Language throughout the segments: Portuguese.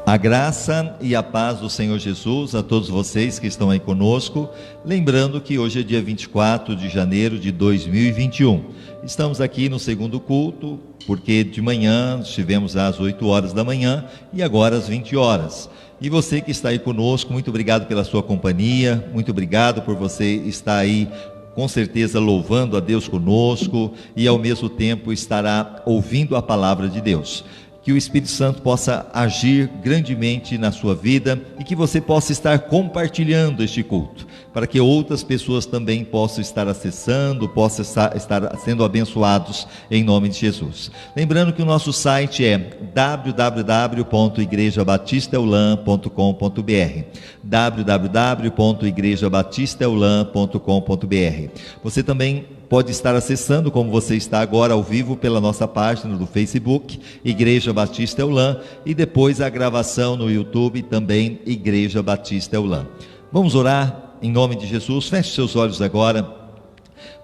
A graça e a paz do Senhor Jesus a todos vocês que estão aí conosco, lembrando que hoje é dia 24 de janeiro de 2021. Estamos aqui no segundo culto, porque de manhã estivemos às 8 horas da manhã e agora às 20 horas. E você que está aí conosco, muito obrigado pela sua companhia, muito obrigado por você estar aí com certeza louvando a Deus conosco e ao mesmo tempo estará ouvindo a palavra de Deus. Que o Espírito Santo possa agir grandemente na sua vida e que você possa estar compartilhando este culto, para que outras pessoas também possam estar acessando, possam estar sendo abençoados em nome de Jesus. Lembrando que o nosso site é www.igrejabatistaeulam.com.br www.igrejabatistaeulam.com.br. Você também pode estar acessando, como você está agora ao vivo, pela nossa página do Facebook, Igreja Batista Eulam, e depois a gravação no YouTube também, Igreja Batista Eulam. Vamos orar em nome de Jesus. Feche seus olhos agora.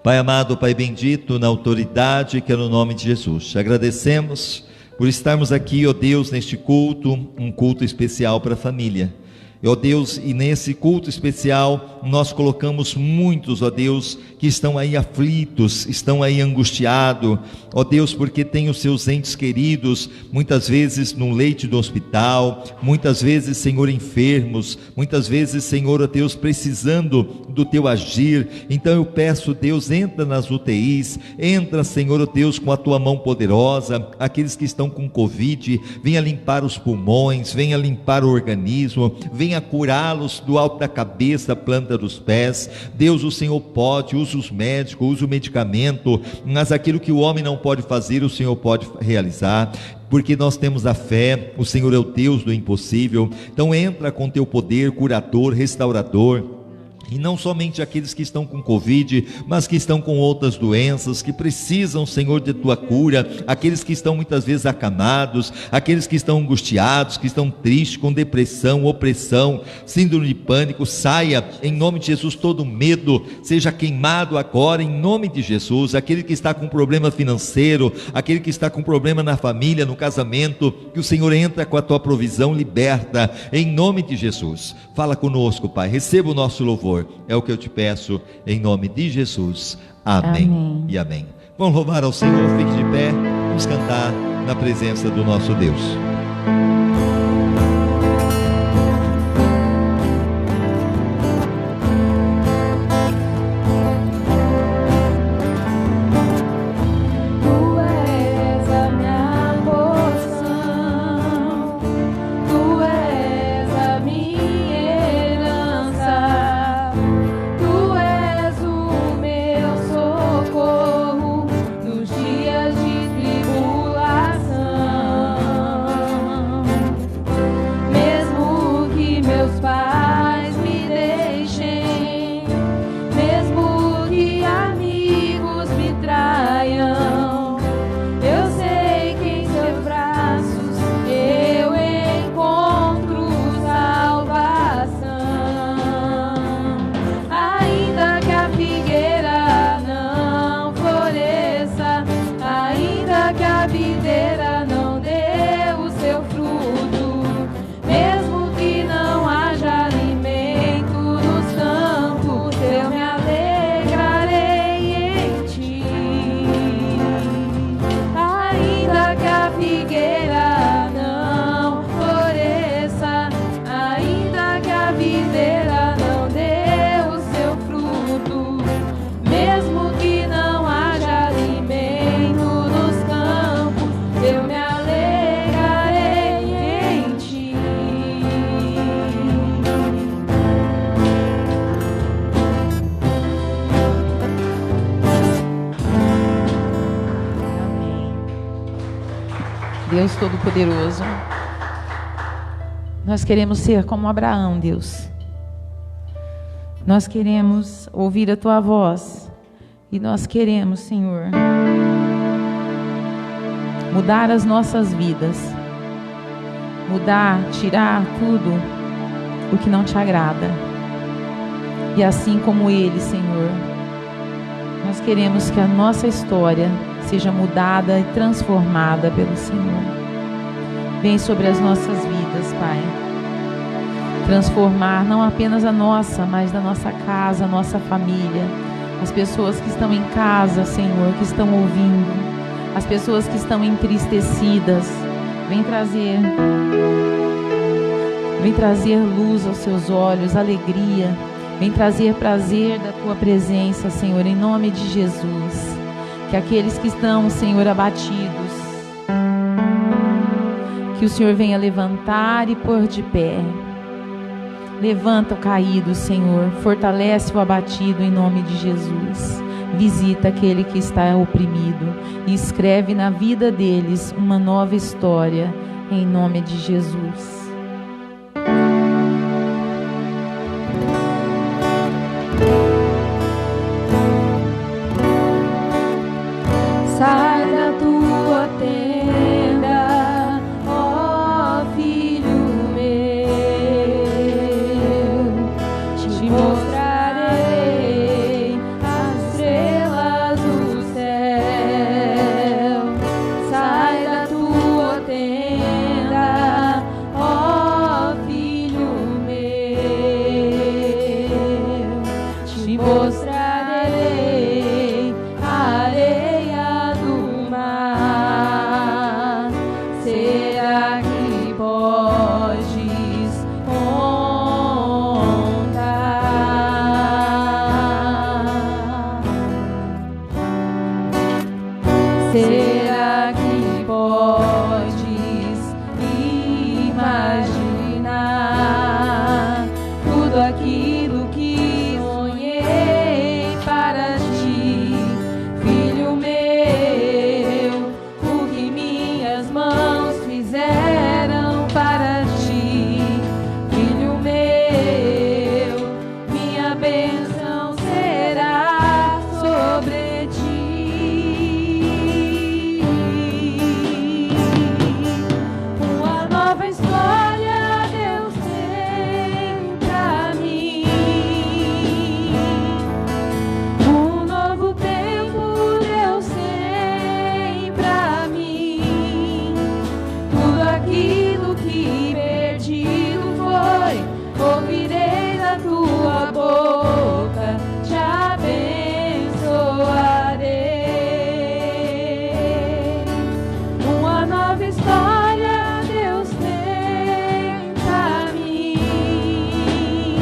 Pai amado, Pai bendito, na autoridade que é no nome de Jesus, te agradecemos por estarmos aqui, ó Deus, neste culto, um culto especial para a família. Ó Deus, e nesse culto especial nós colocamos muitos, ó Deus, que estão aí aflitos, estão aí angustiados, ó Deus, porque tem os seus entes queridos, muitas vezes no leito do hospital, muitas vezes, Senhor, enfermos, muitas vezes, Senhor, ó Deus, precisando do teu agir. Então eu peço, Deus, entra nas UTIs, entra, Senhor, ó Deus, com a tua mão poderosa, aqueles que estão com Covid, venha limpar os pulmões, venha limpar o organismo, venha curá-los do alto da cabeça, planta dos pés. Deus, o Senhor pode, usa os médicos, usa o medicamento, mas aquilo que o homem não pode fazer, o Senhor pode realizar, porque nós temos a fé. O Senhor é o Deus do impossível. Então entra com teu poder curador, restaurador, e não somente aqueles que estão com Covid, mas que estão com outras doenças, que precisam, Senhor, de tua cura, aqueles que estão muitas vezes acamados, aqueles que estão angustiados, que estão tristes, com depressão, opressão, síndrome de pânico. Saia em nome de Jesus todo medo, seja queimado agora em nome de Jesus. Aquele que está com problema financeiro, aquele que está com problema na família, no casamento, que o Senhor entra com a tua provisão, liberta em nome de Jesus. Fala conosco, Pai, receba o nosso louvor. É o que eu te peço em nome de Jesus. Amém, amém. E amém. Vamos louvar ao Senhor, fique de pé, vamos cantar na presença do nosso Deus. Deus Todo-Poderoso, nós queremos ser como Abraão, Deus. Nós queremos ouvir a Tua voz e nós queremos, Senhor, mudar as nossas vidas, mudar, tirar tudo o que não Te agrada. E assim como Ele, Senhor, nós queremos que a nossa história seja mudada e transformada pelo Senhor. Vem sobre as nossas vidas, Pai. Transformar não apenas a nossa, mas da nossa casa, a nossa família. As pessoas que estão em casa, Senhor, que estão ouvindo. As pessoas que estão entristecidas. Vem trazer luz aos seus olhos, alegria. Vem trazer prazer da Tua presença, Senhor, em nome de Jesus. Que aqueles que estão, Senhor, abatidos, que o Senhor venha levantar e pôr de pé. Levanta o caído, Senhor. Fortalece o abatido em nome de Jesus. Visita aquele que está oprimido e escreve na vida deles uma nova história em nome de Jesus. Sai da tua tenda, ó filho meu, te mostrarei as estrelas do céu. Sai da tua tenda, ó filho meu, te mostrarei a areia do mar. Será que podes contar? Será que podes imaginar tudo aquilo que sonhei para ti, filho meu? O que minhas mãos fizeram para ti, filho meu? Minha bênção será sobre ti. Uma nova história Deus tem pra mim. Um novo tempo Deus tem pra mim. Tudo aquilo que perdido foi, ouvirei da tua boca, te abençoarei. Uma nova história Deus tem pra mim.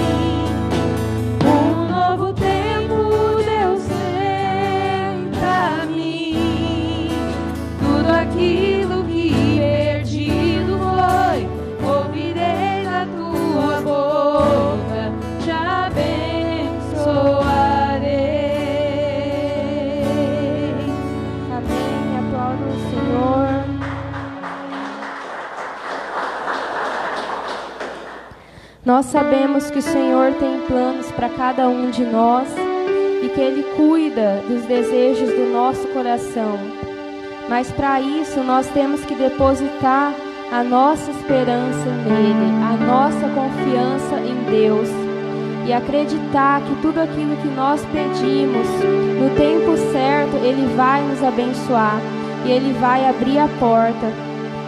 Um novo tempo Deus tem pra mim. Tudo aquilo que perdido foi, ouvirei da tua boca, te abençoarei. Amém. Aplauda o Senhor. Nós sabemos que o Senhor tem planos para cada um de nós e que Ele cuida dos desejos do nosso coração. Mas para isso nós temos que depositar a nossa esperança nele, a nossa confiança em Deus e acreditar que tudo aquilo que nós pedimos, no tempo certo, Ele vai nos abençoar e Ele vai abrir a porta.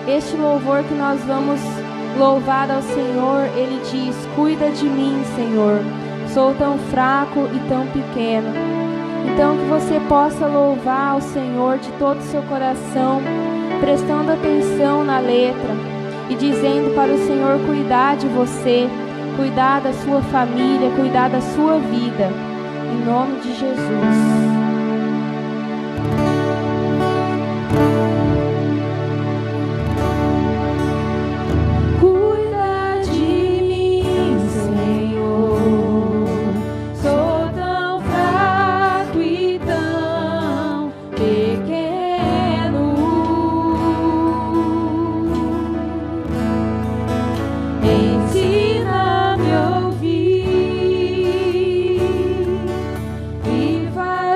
Este louvor que nós vamos louvar ao Senhor, Ele diz: cuida de mim, Senhor, sou tão fraco e tão pequeno. Então que você possa louvar ao Senhor de todo o seu coração, prestando atenção na letra e dizendo para o Senhor cuidar de você, cuidar da sua família, cuidar da sua vida, em nome de Jesus. Ensina-me a ouvir e faz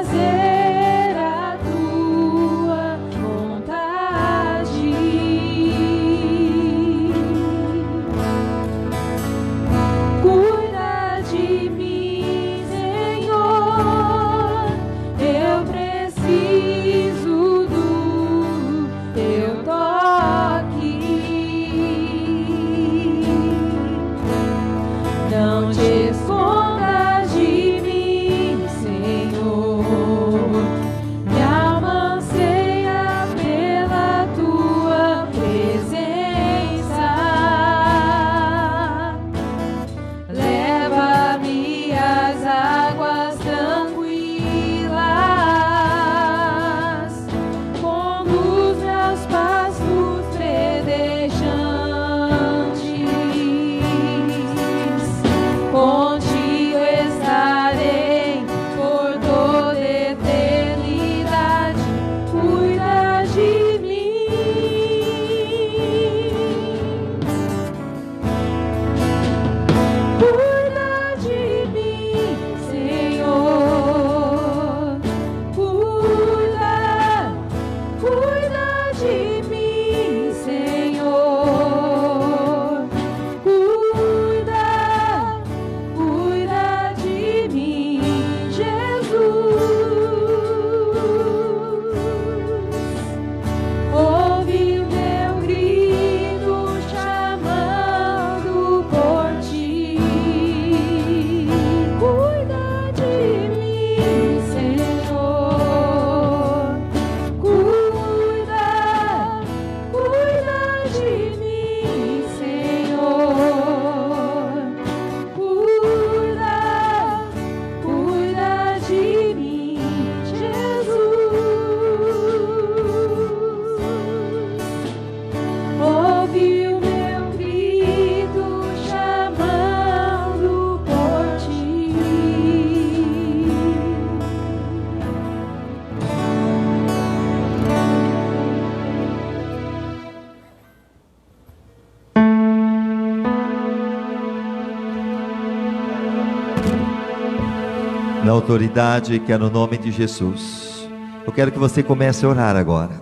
na autoridade que é no nome de Jesus. Eu quero que você comece a orar agora.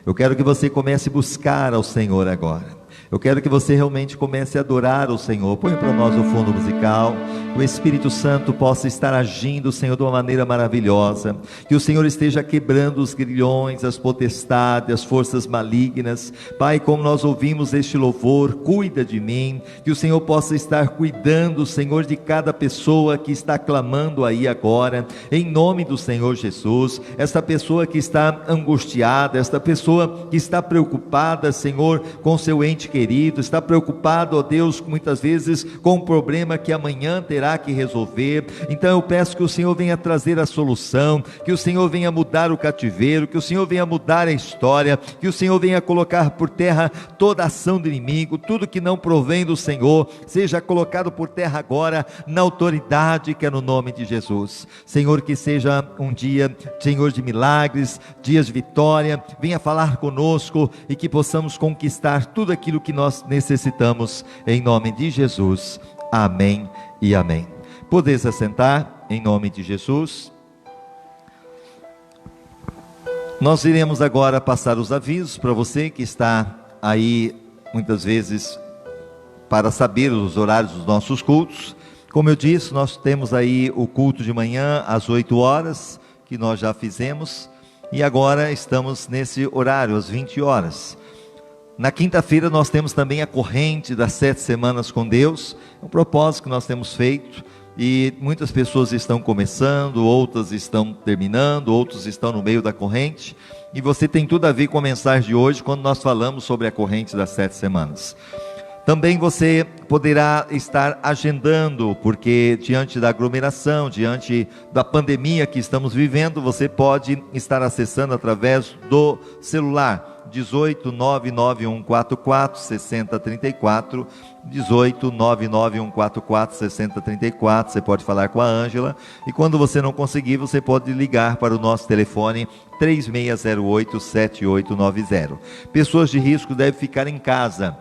Eu quero que você comece a buscar ao Senhor agora. Eu quero que você realmente comece a adorar o Senhor. Põe para nós o fundo musical. Que o Espírito Santo possa estar agindo, Senhor, de uma maneira maravilhosa. Que o Senhor esteja quebrando os grilhões, as potestades, as forças malignas. Pai, como nós ouvimos este louvor, cuida de mim. Que o Senhor possa estar cuidando, Senhor, de cada pessoa que está clamando aí agora. Em nome do Senhor Jesus. Esta pessoa que está angustiada, esta pessoa que está preocupada, Senhor, com seu ente querido, está preocupado, ó Deus, muitas vezes com um problema que amanhã terá que resolver. Então eu peço que o Senhor venha trazer a solução, que o Senhor venha mudar o cativeiro, que o Senhor venha mudar a história, que o Senhor venha colocar por terra toda ação do inimigo, tudo que não provém do Senhor, seja colocado por terra agora, na autoridade que é no nome de Jesus. Senhor, que seja um dia, Senhor, de milagres, dias de vitória, venha falar conosco e que possamos conquistar tudo aquilo que nós necessitamos, em nome de Jesus. Amém e amém. Podeis assentar, em nome de Jesus. Nós iremos agora passar os avisos para você que está aí, muitas vezes, para saber os horários dos nossos cultos. Como eu disse, nós temos aí o culto de manhã às 8 horas, que nós já fizemos, e agora estamos nesse horário, às 20 horas. Na quinta-feira nós temos também a corrente das 7 semanas com Deus, um propósito que nós temos feito, e muitas pessoas estão começando, outras estão terminando, outros estão no meio da corrente, e você tem tudo a ver com a mensagem de hoje, quando nós falamos sobre a corrente das 7 semanas. Também você poderá estar agendando, porque diante da aglomeração, diante da pandemia que estamos vivendo, você pode estar acessando através do celular, 18 99144 6034, 18 99144 6034, você pode falar com a Ângela, e quando você não conseguir, você pode ligar para o nosso telefone 3608 7890. Pessoas de risco devem ficar em casa.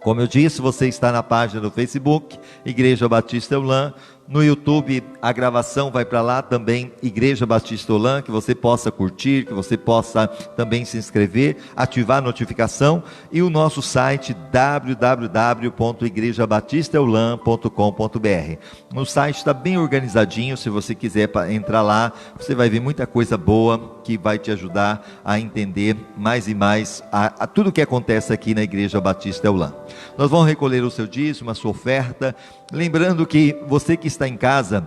Como eu disse, você está na página do Facebook, Igreja Batista Eulam. No YouTube, a gravação vai para lá também, Igreja Batista Eulam, que você possa curtir, que você possa também se inscrever, ativar a notificação, e o nosso site www.igrejabatistaeulam.com.br. O site está bem organizadinho, se você quiser entrar lá, você vai ver muita coisa boa que vai te ajudar a entender mais e mais a tudo o que acontece aqui na Igreja Batista Eulam. Nós vamos recolher o seu dízimo, a sua oferta, lembrando que você que está em casa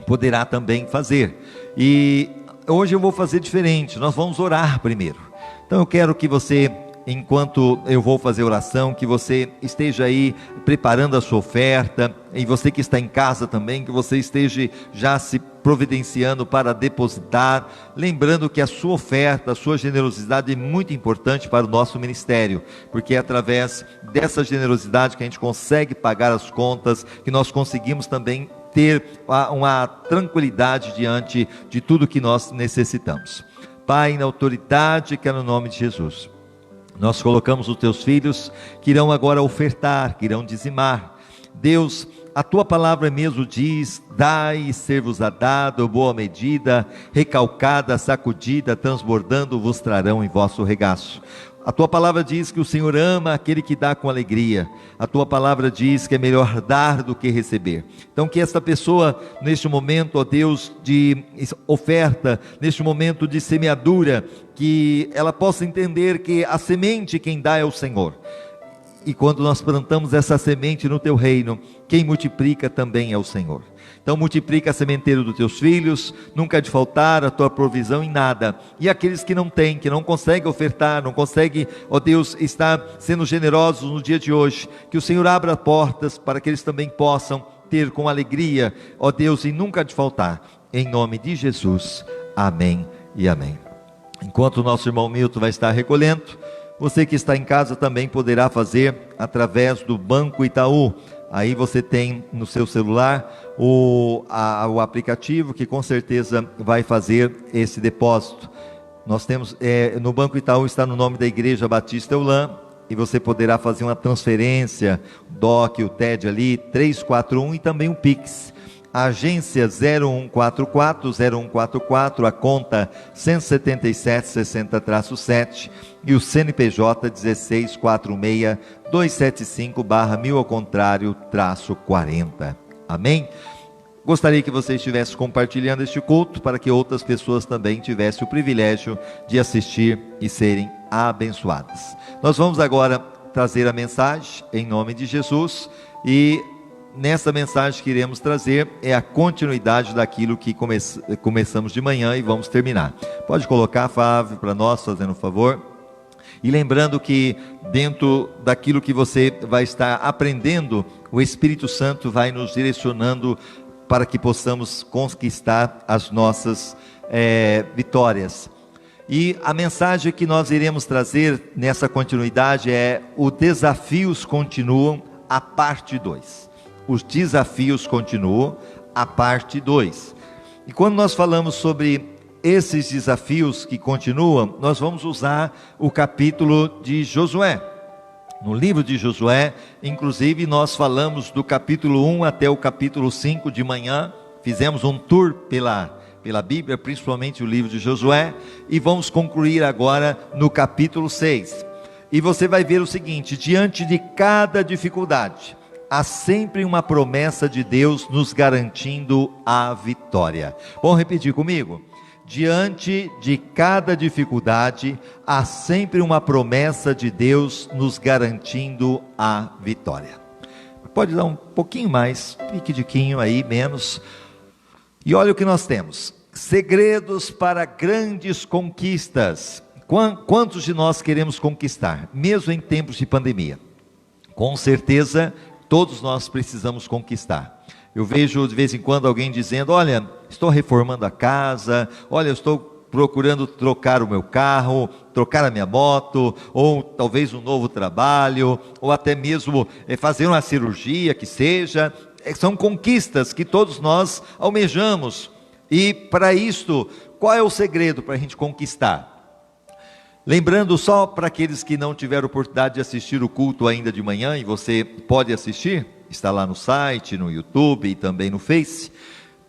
poderá também fazer, e hoje eu vou fazer diferente, nós vamos orar primeiro. Então eu quero que você, enquanto eu vou fazer oração, que você esteja aí preparando a sua oferta, e você que está em casa também, que você esteja já se providenciando para depositar, lembrando que a sua oferta, a sua generosidade é muito importante para o nosso ministério, porque é através dessa generosidade que a gente consegue pagar as contas, que nós conseguimos também ter uma tranquilidade diante de tudo que nós necessitamos. Pai, na autoridade que é no nome de Jesus, nós colocamos os teus filhos que irão agora ofertar, que irão dizimar. Deus, a tua palavra mesmo diz: dai e ser-vos-á dado, boa medida, recalcada, sacudida, transbordando, vos trarão em vosso regaço. A tua palavra diz que o Senhor ama aquele que dá com alegria. A tua palavra diz que é melhor dar do que receber. Então que esta pessoa, neste momento, ó Deus, de oferta, neste momento de semeadura, que ela possa entender que a semente quem dá é o Senhor. E quando nós plantamos essa semente no teu reino, quem multiplica também é o Senhor. Então multiplica a sementeira dos teus filhos, nunca há de faltar a tua provisão em nada. E aqueles que não têm, que não conseguem ofertar, não conseguem, ó Deus, estar sendo generosos no dia de hoje, que o Senhor abra portas para que eles também possam ter com alegria, ó Deus, e nunca há de faltar. Em nome de Jesus, amém e amém. Enquanto o nosso irmão Milton vai estar recolhendo, você que está em casa também poderá fazer através do Banco Itaú. Aí você tem no seu celular o aplicativo que com certeza vai fazer esse depósito. Nós temos, no Banco Itaú está no nome da Igreja Batista Eulam, e você poderá fazer uma transferência, o DOC, o TED ali, 341, e também um Pix. a agência 0144, a conta 17760-7 e o CNPJ 1646275/1000 ao contrário, -40. Amém? Gostaria que você estivesse compartilhando este culto para que outras pessoas também tivessem o privilégio de assistir e serem abençoadas. Nós vamos agora trazer a mensagem em nome de Jesus, e nessa mensagem que iremos trazer é a continuidade daquilo que começamos de manhã e vamos terminar. Pode colocar, Fábio, para nós, fazendo um favor. E lembrando que dentro daquilo que você vai estar aprendendo, o Espírito Santo vai nos direcionando para que possamos conquistar as nossas vitórias. E a mensagem que nós iremos trazer nessa continuidade é: os desafios continuam, a parte 2. Os desafios continuam, a parte 2. E quando nós falamos sobre esses desafios que continuam, nós vamos usar o capítulo de Josué. No livro de Josué, inclusive, nós falamos do capítulo 1 até o capítulo 5 de manhã, fizemos um tour pela Bíblia, principalmente o livro de Josué, e vamos concluir agora no capítulo 6. E você vai ver o seguinte: diante de cada dificuldade, há sempre uma promessa de Deus nos garantindo a vitória. Vamos repetir comigo? Diante de cada dificuldade, há sempre uma promessa de Deus nos garantindo a vitória. Pode dar um pouquinho mais, piquitiquinho aí, menos. E olha o que nós temos: segredos para grandes conquistas. Quantos de nós queremos conquistar, mesmo em tempos de pandemia? Com certeza, todos nós precisamos conquistar. Eu vejo de vez em quando alguém dizendo: olha, estou reformando a casa, olha, eu estou procurando trocar o meu carro, trocar a minha moto, ou talvez um novo trabalho, ou até mesmo fazer uma cirurgia, que seja. São conquistas que todos nós almejamos. E para isto, qual é o segredo para a gente conquistar? Lembrando, só para aqueles que não tiveram oportunidade de assistir o culto ainda de manhã, e você pode assistir, está lá no site, no YouTube e também no Face.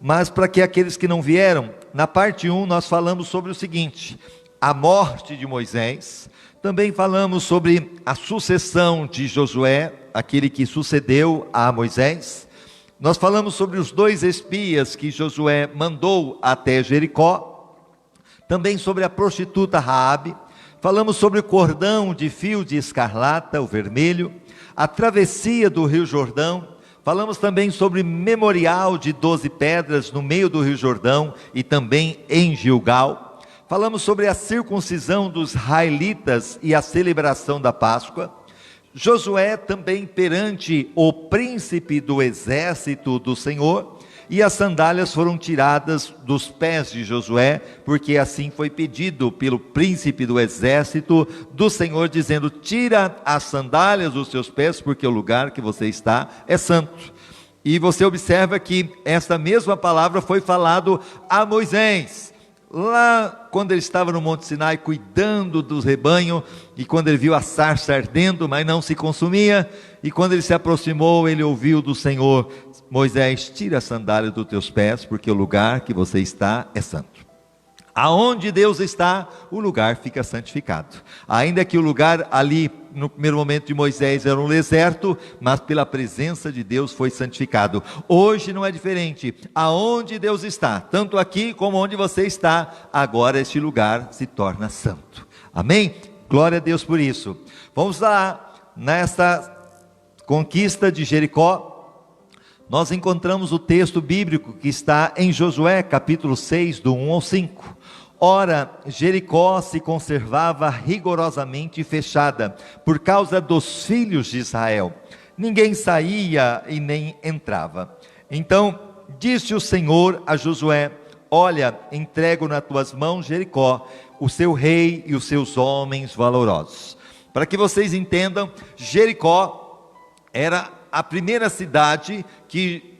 Mas para que aqueles que não vieram, na parte 1 nós falamos sobre o seguinte: a morte de Moisés. Também falamos sobre a sucessão de Josué, aquele que sucedeu a Moisés. Nós falamos sobre os 2 espias que Josué mandou até Jericó. Também sobre a prostituta Raabe. Falamos sobre o cordão de fio de escarlata, o vermelho, a travessia do Rio Jordão. Falamos também sobre o memorial de 12 pedras no meio do Rio Jordão e também em Gilgal. Falamos sobre a circuncisão dos israelitas e a celebração da Páscoa. Josué também perante o príncipe do exército do Senhor. E as sandálias foram tiradas dos pés de Josué, porque assim foi pedido pelo príncipe do exército do Senhor, dizendo: tira as sandálias dos seus pés, porque o lugar que você está é santo. E você observa que esta mesma palavra foi falado a Moisés, lá quando ele estava no Monte Sinai cuidando do rebanho, e quando ele viu a sarça ardendo, mas não se consumia, e quando ele se aproximou, ele ouviu do Senhor: Moisés, tira a sandália dos teus pés, porque o lugar que você está é santo. Aonde Deus está, o lugar fica santificado. Ainda que o lugar ali, no primeiro momento de Moisés, era um deserto, mas pela presença de Deus foi santificado. Hoje não é diferente. Aonde Deus está, tanto aqui como onde você está, agora este lugar se torna santo. Amém? Glória a Deus por isso. Vamos lá, nesta conquista de Jericó, nós encontramos o texto bíblico que está em Josué, capítulo 6, do 1 ao 5. Ora, Jericó se conservava rigorosamente fechada, por causa dos filhos de Israel. Ninguém saía e nem entrava. Então, disse o Senhor a Josué: olha, entrego nas tuas mãos Jericó, o seu rei e os seus homens valorosos. Para que vocês entendam, Jericó era a primeira cidade que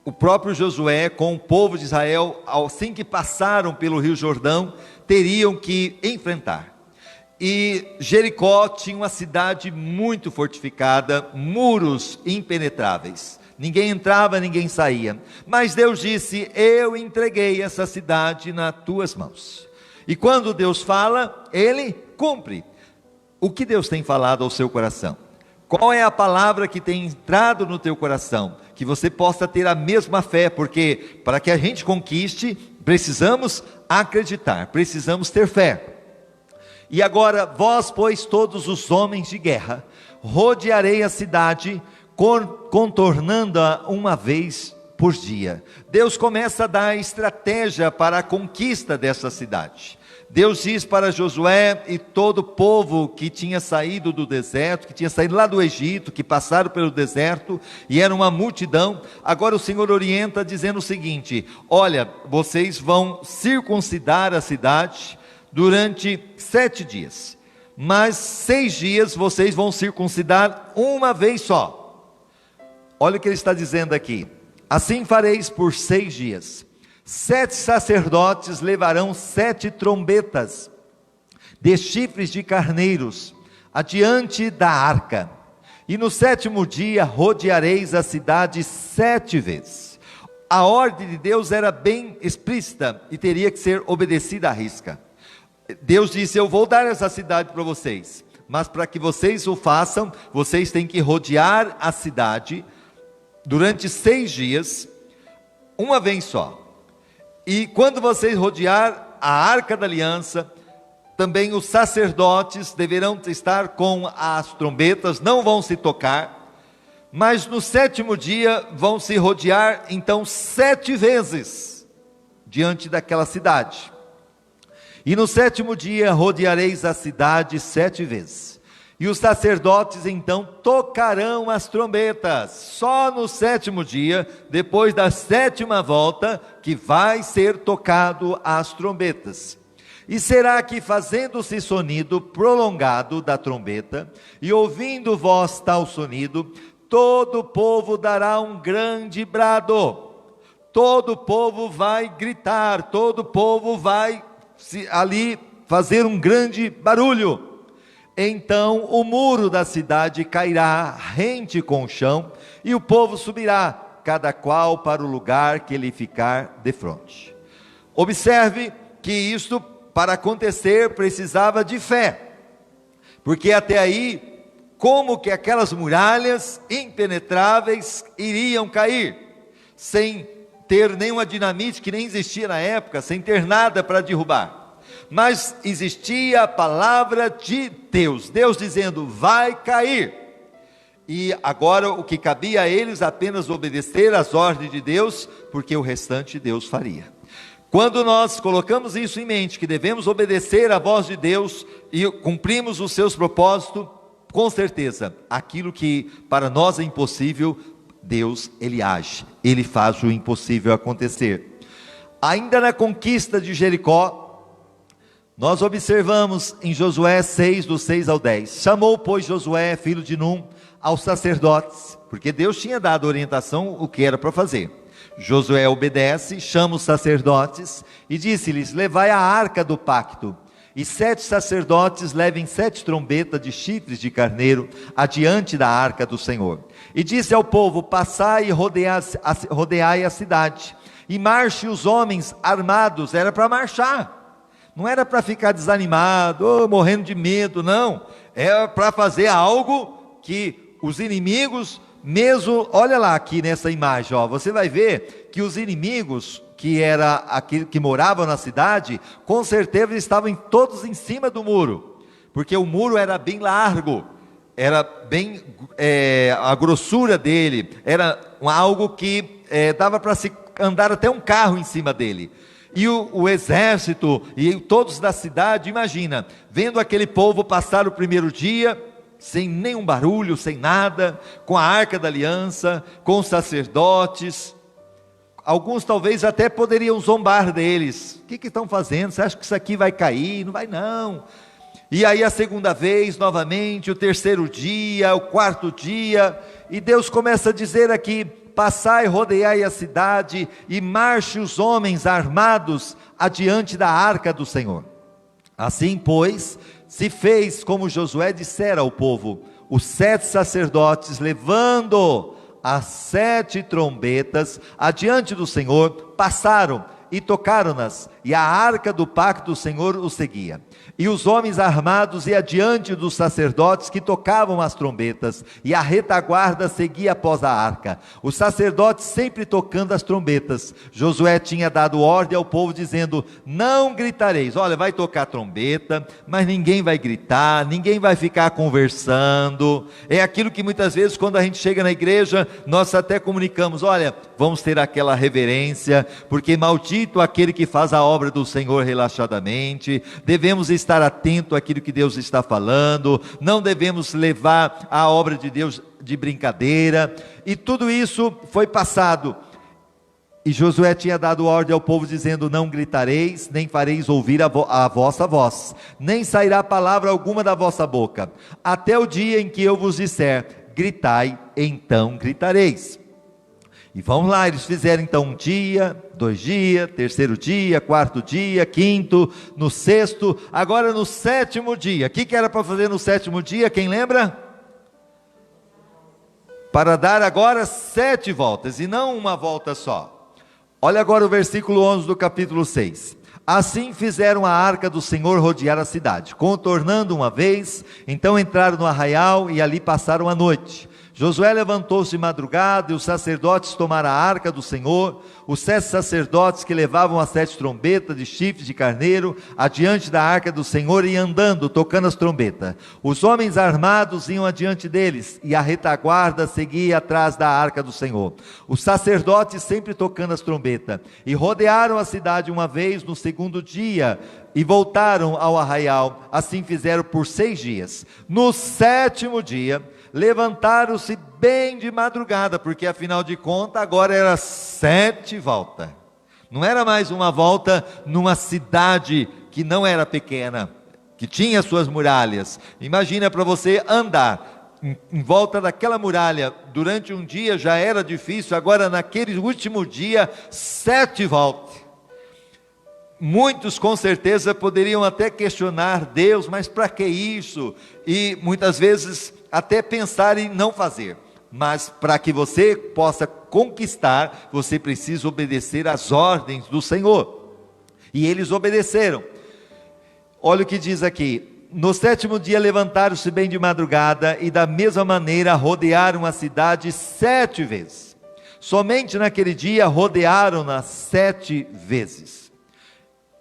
o próprio Josué, com o povo de Israel, assim que passaram pelo Rio Jordão, teriam que enfrentar. E Jericó tinha uma cidade muito fortificada, muros impenetráveis. Ninguém entrava, ninguém saía. Mas Deus disse: eu entreguei essa cidade nas tuas mãos. E quando Deus fala, Ele cumpre. O que Deus tem falado ao seu coração? Qual é a palavra que tem entrado no teu coração? Que você possa ter a mesma fé, porque para que a gente conquiste, precisamos acreditar, precisamos ter fé. E agora, vós, pois, todos os homens de guerra, rodearei a cidade, contornando-a uma vez por dia. Deus começa a dar estratégia para a conquista dessa cidade. Deus diz para Josué e todo o povo que tinha saído do deserto, que tinha saído lá do Egito, que passaram pelo deserto, e era uma multidão. Agora o Senhor orienta dizendo o seguinte: olha, vocês vão circuncidar a cidade durante 7 dias, mas 6 dias vocês vão circuncidar uma vez só. Olha o que ele está dizendo aqui: assim fareis por 6 dias. 7 sacerdotes levarão 7 trombetas de chifres de carneiros adiante da arca, e no 7º dia rodeareis a cidade 7 vezes. A ordem de Deus era bem explícita e teria que ser obedecida à risca. Deus disse: eu vou dar essa cidade para vocês, mas para que vocês o façam, vocês têm que rodear a cidade durante 6 dias, uma vez só. E quando vocês rodear a arca da aliança, também os sacerdotes deverão estar com as trombetas, não vão se tocar, mas no 7º dia vão se rodear então 7 vezes diante daquela cidade. E no 7º dia rodeareis a cidade 7 vezes. E os sacerdotes então tocarão as trombetas. Só no 7º dia, depois da 7ª volta, que vai ser tocado as trombetas. E será que, fazendo-se sonido prolongado da trombeta, e ouvindo vós tal sonido, todo o povo dará um grande brado. Todo o povo vai gritar, todo o povo vai ali fazer um grande barulho. Então o muro da cidade cairá rente com o chão, e o povo subirá, cada qual para o lugar que lhe ficar defronte. Observe que isto, para acontecer, precisava de fé, porque até aí, como que aquelas muralhas impenetráveis iriam cair, sem ter nenhuma dinamite que nem existia na época, sem ter nada para derrubar? Mas existia a palavra de Deus, Deus dizendo: vai cair. E agora o que cabia a eles apenas obedecer às ordens de Deus, porque o restante Deus faria. Quando nós colocamos isso em mente, que devemos obedecer à voz de Deus e cumprimos os seus propósitos, com certeza, aquilo que para nós é impossível, Deus, Ele age, Ele faz o impossível acontecer. Ainda na conquista de Jericó, nós observamos em Josué 6, do 6 ao 10, chamou, pois, Josué, filho de Num, aos sacerdotes, porque Deus tinha dado orientação o que era para fazer. Josué obedece, chama os sacerdotes e disse-lhes: levai a arca do pacto, e 7 sacerdotes levem 7 trombetas de chifres de carneiro adiante da arca do Senhor. E disse ao povo: passai e rodeai a cidade, e marche os homens armados. Era para marchar, não era para ficar desanimado, morrendo de medo, não. Era para fazer algo que os inimigos, mesmo, olha lá aqui nessa imagem, ó, você vai ver que os inimigos, que era aquele que moravam na cidade, com certeza estavam todos em cima do muro, porque o muro era bem largo, era bem, a grossura dele, era algo que dava para se andar até um carro em cima dele. E o exército e todos da cidade, imagina, vendo aquele povo passar o primeiro dia, sem nenhum barulho, sem nada, com a arca da aliança, com os sacerdotes. Alguns talvez até poderiam zombar deles: o que estão fazendo? Você acha que isso aqui vai cair? Não vai não. E aí a segunda vez, novamente, o 3º dia, o 4º dia, e Deus começa a dizer aqui: passai, rodeai a cidade, e marche os homens armados adiante da arca do Senhor. Assim, pois, se fez como Josué dissera ao povo. Os 7 sacerdotes, levando as 7 trombetas adiante do Senhor, passaram e tocaram-nas, e a arca do pacto do Senhor os seguia. E os homens armados iam adiante dos sacerdotes que tocavam as trombetas, e a retaguarda seguia após a arca, os sacerdotes sempre tocando as trombetas. Josué tinha dado ordem ao povo dizendo: não gritareis. Olha, vai tocar trombeta, mas ninguém vai gritar, ninguém vai ficar conversando. É aquilo que muitas vezes quando a gente chega na igreja, nós até comunicamos: olha, vamos ter aquela reverência, porque maldito aquele que faz a obra do Senhor relaxadamente. Devemos estar atento àquilo que Deus está falando, não devemos levar a obra de Deus de brincadeira. E tudo isso foi passado, e Josué tinha dado ordem ao povo dizendo: não gritareis, nem fareis ouvir a vossa voz, nem sairá palavra alguma da vossa boca, até o dia em que eu vos disser: gritai, então gritareis. E vamos lá, eles fizeram então 1 dia, 2 dias, 3º dia, 4º dia, 5º, no 6º, agora no 7º dia. O que era para fazer no 7º dia, quem lembra? Para dar agora 7 voltas, e não uma volta só. Olha agora o versículo 11 do capítulo 6. Assim fizeram a arca do Senhor rodear a cidade, contornando uma vez, então entraram no arraial e ali passaram a noite. Josué levantou-se de madrugada, e os sacerdotes tomaram a arca do Senhor, os 7 sacerdotes que levavam as 7 trombetas de chifres de carneiro, adiante da arca do Senhor, e andando, tocando as trombetas. Os homens armados iam adiante deles, e a retaguarda seguia atrás da arca do Senhor. Os sacerdotes sempre tocando as trombetas, e rodearam a cidade uma vez no 2º dia, e voltaram ao arraial. Assim fizeram por 6 dias. No 7º dia, levantaram-se bem de madrugada, porque afinal de contas agora era 7 voltas, não era mais uma volta numa cidade que não era pequena, que tinha suas muralhas. Imagina para você andar em volta daquela muralha durante um dia já era difícil, agora naquele último dia 7 voltas. Muitos com certeza poderiam até questionar Deus, mas para que isso? E muitas vezes até pensar em não fazer. Mas para que você possa conquistar, você precisa obedecer às ordens do Senhor. E eles obedeceram. Olha o que diz aqui: no 7º dia levantaram-se bem de madrugada, e da mesma maneira rodearam a cidade 7 vezes. Somente naquele dia rodearam-na 7 vezes.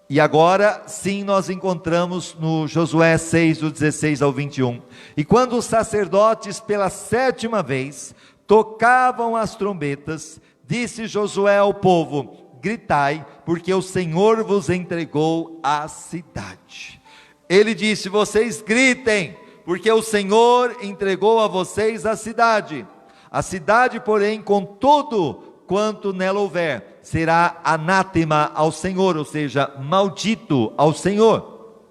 E agora sim nós encontramos no Josué 6, do 16 ao 21. E quando os sacerdotes pela 7ª vez tocavam as trombetas, disse Josué ao povo: gritai, porque o Senhor vos entregou a cidade. Ele disse: vocês gritem, porque o Senhor entregou a vocês a cidade. A cidade, porém, com todo quanto nela houver, será anátema ao Senhor, ou seja, maldito ao Senhor.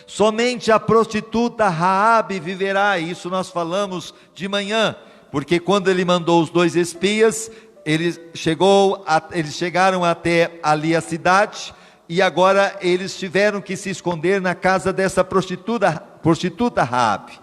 Somente a prostituta Raabe viverá. Isso nós falamos de manhã, porque quando ele mandou os 2 espias, eles chegaram até ali a cidade, e agora eles tiveram que se esconder na casa dessa prostituta Raabe,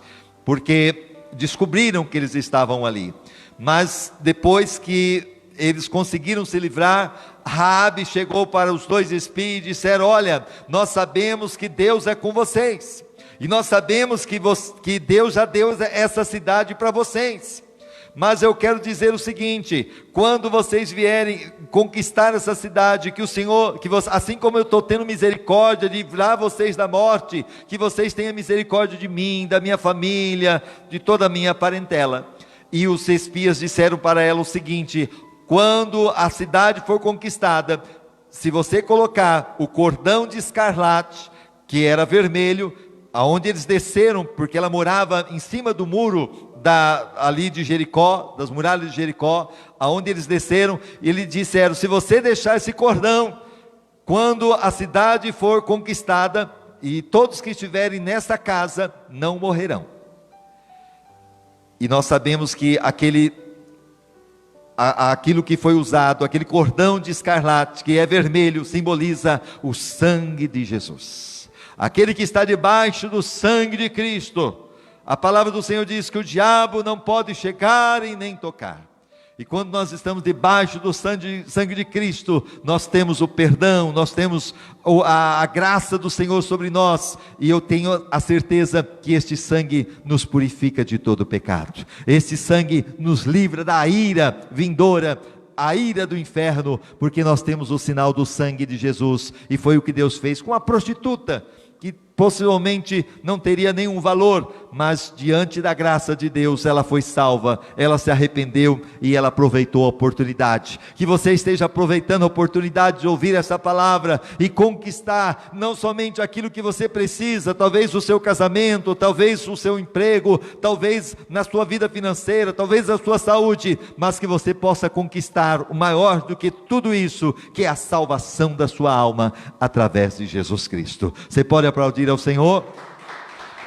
porque descobriram que eles estavam ali. Mas depois que eles conseguiram se livrar, Raabe chegou para os 2 espias e disseram: olha, nós sabemos que Deus é com vocês, e nós sabemos que Deus já deu essa cidade para vocês, mas eu quero dizer o seguinte: quando vocês vierem conquistar essa cidade, que o Senhor, assim como eu estou tendo misericórdia de livrar vocês da morte, que vocês tenham misericórdia de mim, da minha família, de toda a minha parentela. E os espias disseram para ela o seguinte: quando a cidade for conquistada, se você colocar o cordão de escarlate, que era vermelho, aonde eles desceram, porque ela morava em cima do muro ali de Jericó, das muralhas de Jericó, aonde eles desceram, e eles disseram: se você deixar esse cordão, quando a cidade for conquistada, e todos que estiverem nessa casa não morrerão. E nós sabemos que aquilo que foi usado, aquele cordão de escarlate, que é vermelho, simboliza o sangue de Jesus. Aquele que está debaixo do sangue de Cristo. A palavra do Senhor diz que o diabo não pode chegar e nem tocar. E quando nós estamos debaixo do sangue de Cristo, nós temos o perdão, nós temos a graça do Senhor sobre nós, e eu tenho a certeza que este sangue nos purifica de todo pecado. Este sangue nos livra da ira vindoura, a ira do inferno, porque nós temos o sinal do sangue de Jesus, e foi o que Deus fez com a prostituta, que possivelmente não teria nenhum valor, mas diante da graça de Deus, ela foi salva, ela se arrependeu e ela aproveitou a oportunidade. Que você esteja aproveitando a oportunidade de ouvir essa palavra e conquistar não somente aquilo que você precisa, talvez o seu casamento, talvez o seu emprego, talvez na sua vida financeira, talvez a sua saúde, mas que você possa conquistar o maior do que tudo isso, que é a salvação da sua alma através de Jesus Cristo. Você pode aplaudir ao Senhor?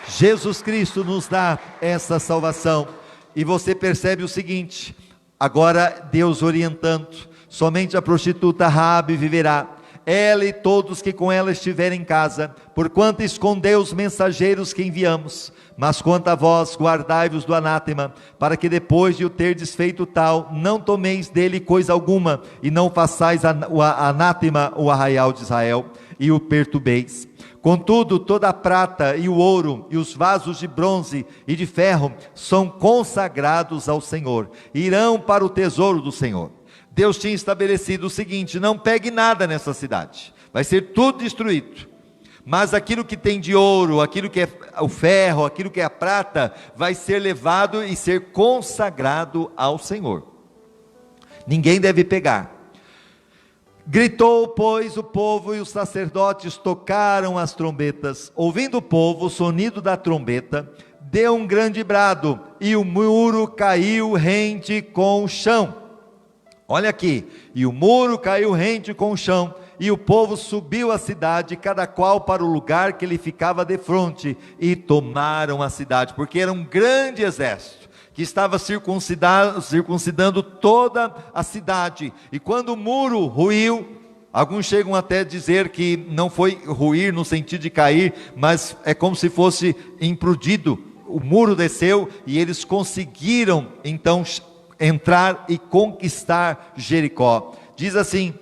Jesus Cristo nos dá essa salvação, e você percebe o seguinte, agora Deus orientando, somente a prostituta Raabe viverá, ela e todos que com ela estiverem em casa, porquanto escondeu os mensageiros que enviamos. Mas quanto a vós, guardai-vos do anátema, para que depois de o terdes feito tal, não tomeis dele coisa alguma, e não façais o anátema o arraial de Israel, e o perturbeis. Contudo, toda a prata e o ouro, e os vasos de bronze e de ferro, são consagrados ao Senhor, irão para o tesouro do Senhor. Deus tinha estabelecido o seguinte: não pegue nada nessa cidade, vai ser tudo destruído, mas aquilo que tem de ouro, aquilo que é o ferro, aquilo que é a prata, vai ser levado e ser consagrado ao Senhor. Ninguém deve pegar. Gritou, pois, o povo, e os sacerdotes tocaram as trombetas. Ouvindo o povo o sonido da trombeta, deu um grande brado, e o muro caiu rente com o chão. Olha aqui, e o muro caiu rente com o chão, e o povo subiu a cidade, cada qual para o lugar que lhe ficava defronte, e tomaram a cidade, porque era um grande exército que estava circuncidando toda a cidade. E quando o muro ruiu, alguns chegam até a dizer que não foi ruir no sentido de cair, mas é como se fosse implodido. O muro desceu e eles conseguiram então entrar e conquistar Jericó. Diz assim: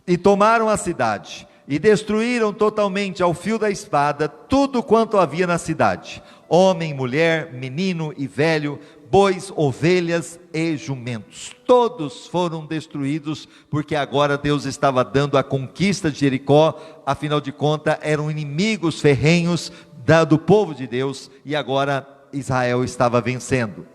e tomaram a cidade, e destruíram totalmente ao fio da espada tudo quanto havia na cidade, homem, mulher, menino e velho, bois, ovelhas e jumentos, todos foram destruídos, porque agora Deus estava dando a conquista de Jericó. Afinal de contas, eram inimigos ferrenhos do povo de Deus, e agora Israel estava vencendo.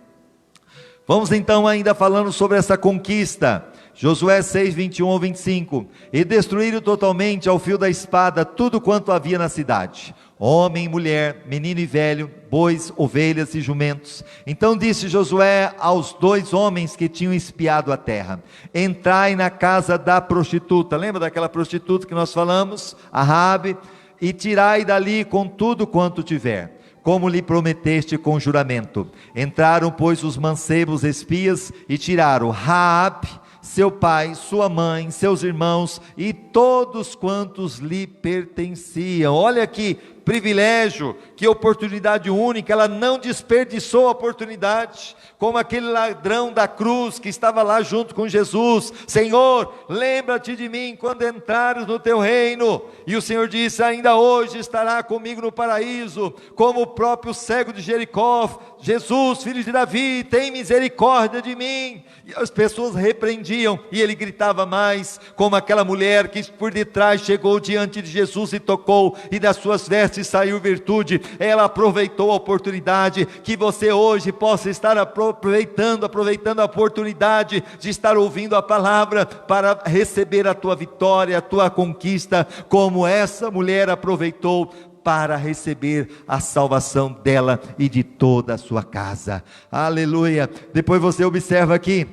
Vamos então ainda falando sobre essa conquista. Josué 6, 21 ao 25, e destruíram totalmente ao fio da espada tudo quanto havia na cidade, homem, mulher, menino e velho, bois, ovelhas e jumentos. Então disse Josué aos 2 homens que tinham espiado a terra: entrai na casa da prostituta, lembra daquela prostituta que nós falamos, a Raabe, e tirai dali com tudo quanto tiver, como lhe prometeste com juramento. Entraram, pois, os mancebos espias e tiraram Raabe, seu pai, sua mãe, seus irmãos e todos quantos lhe pertenciam. Olha que privilégio, que oportunidade única. Ela não desperdiçou a oportunidade, como aquele ladrão da cruz que estava lá junto com Jesus: Senhor, lembra-te de mim quando entrares no teu reino. E o Senhor disse: ainda hoje estará comigo no paraíso. Como o próprio cego de Jericó: Jesus, filho de Davi, tem misericórdia de mim. E as pessoas repreendiam, e ele gritava mais, como aquela mulher que por detrás chegou diante de Jesus e tocou, e das suas vestes saiu virtude. Ela aproveitou a oportunidade. Que você hoje possa estar aproveitando a oportunidade de estar ouvindo a palavra, para receber a tua vitória, a tua conquista, como essa mulher aproveitou para receber a salvação dela e de toda a sua casa. Aleluia. Depois você observa aqui: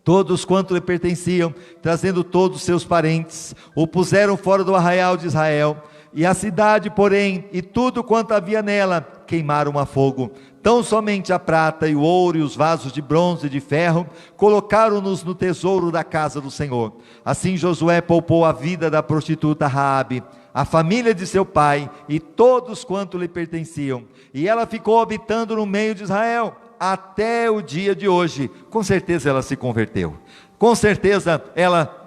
todos quanto lhe pertenciam, trazendo todos os seus parentes, o puseram fora do arraial de Israel, e a cidade, porém, e tudo quanto havia nela, queimaram a fogo. Tão somente a prata e o ouro e os vasos de bronze e de ferro, colocaram-nos no tesouro da casa do Senhor. Assim Josué poupou a vida da prostituta Raabe, a família de seu pai e todos quanto lhe pertenciam, e ela ficou habitando no meio de Israel. até o dia de hoje. Com certeza ela se converteu, com certeza ela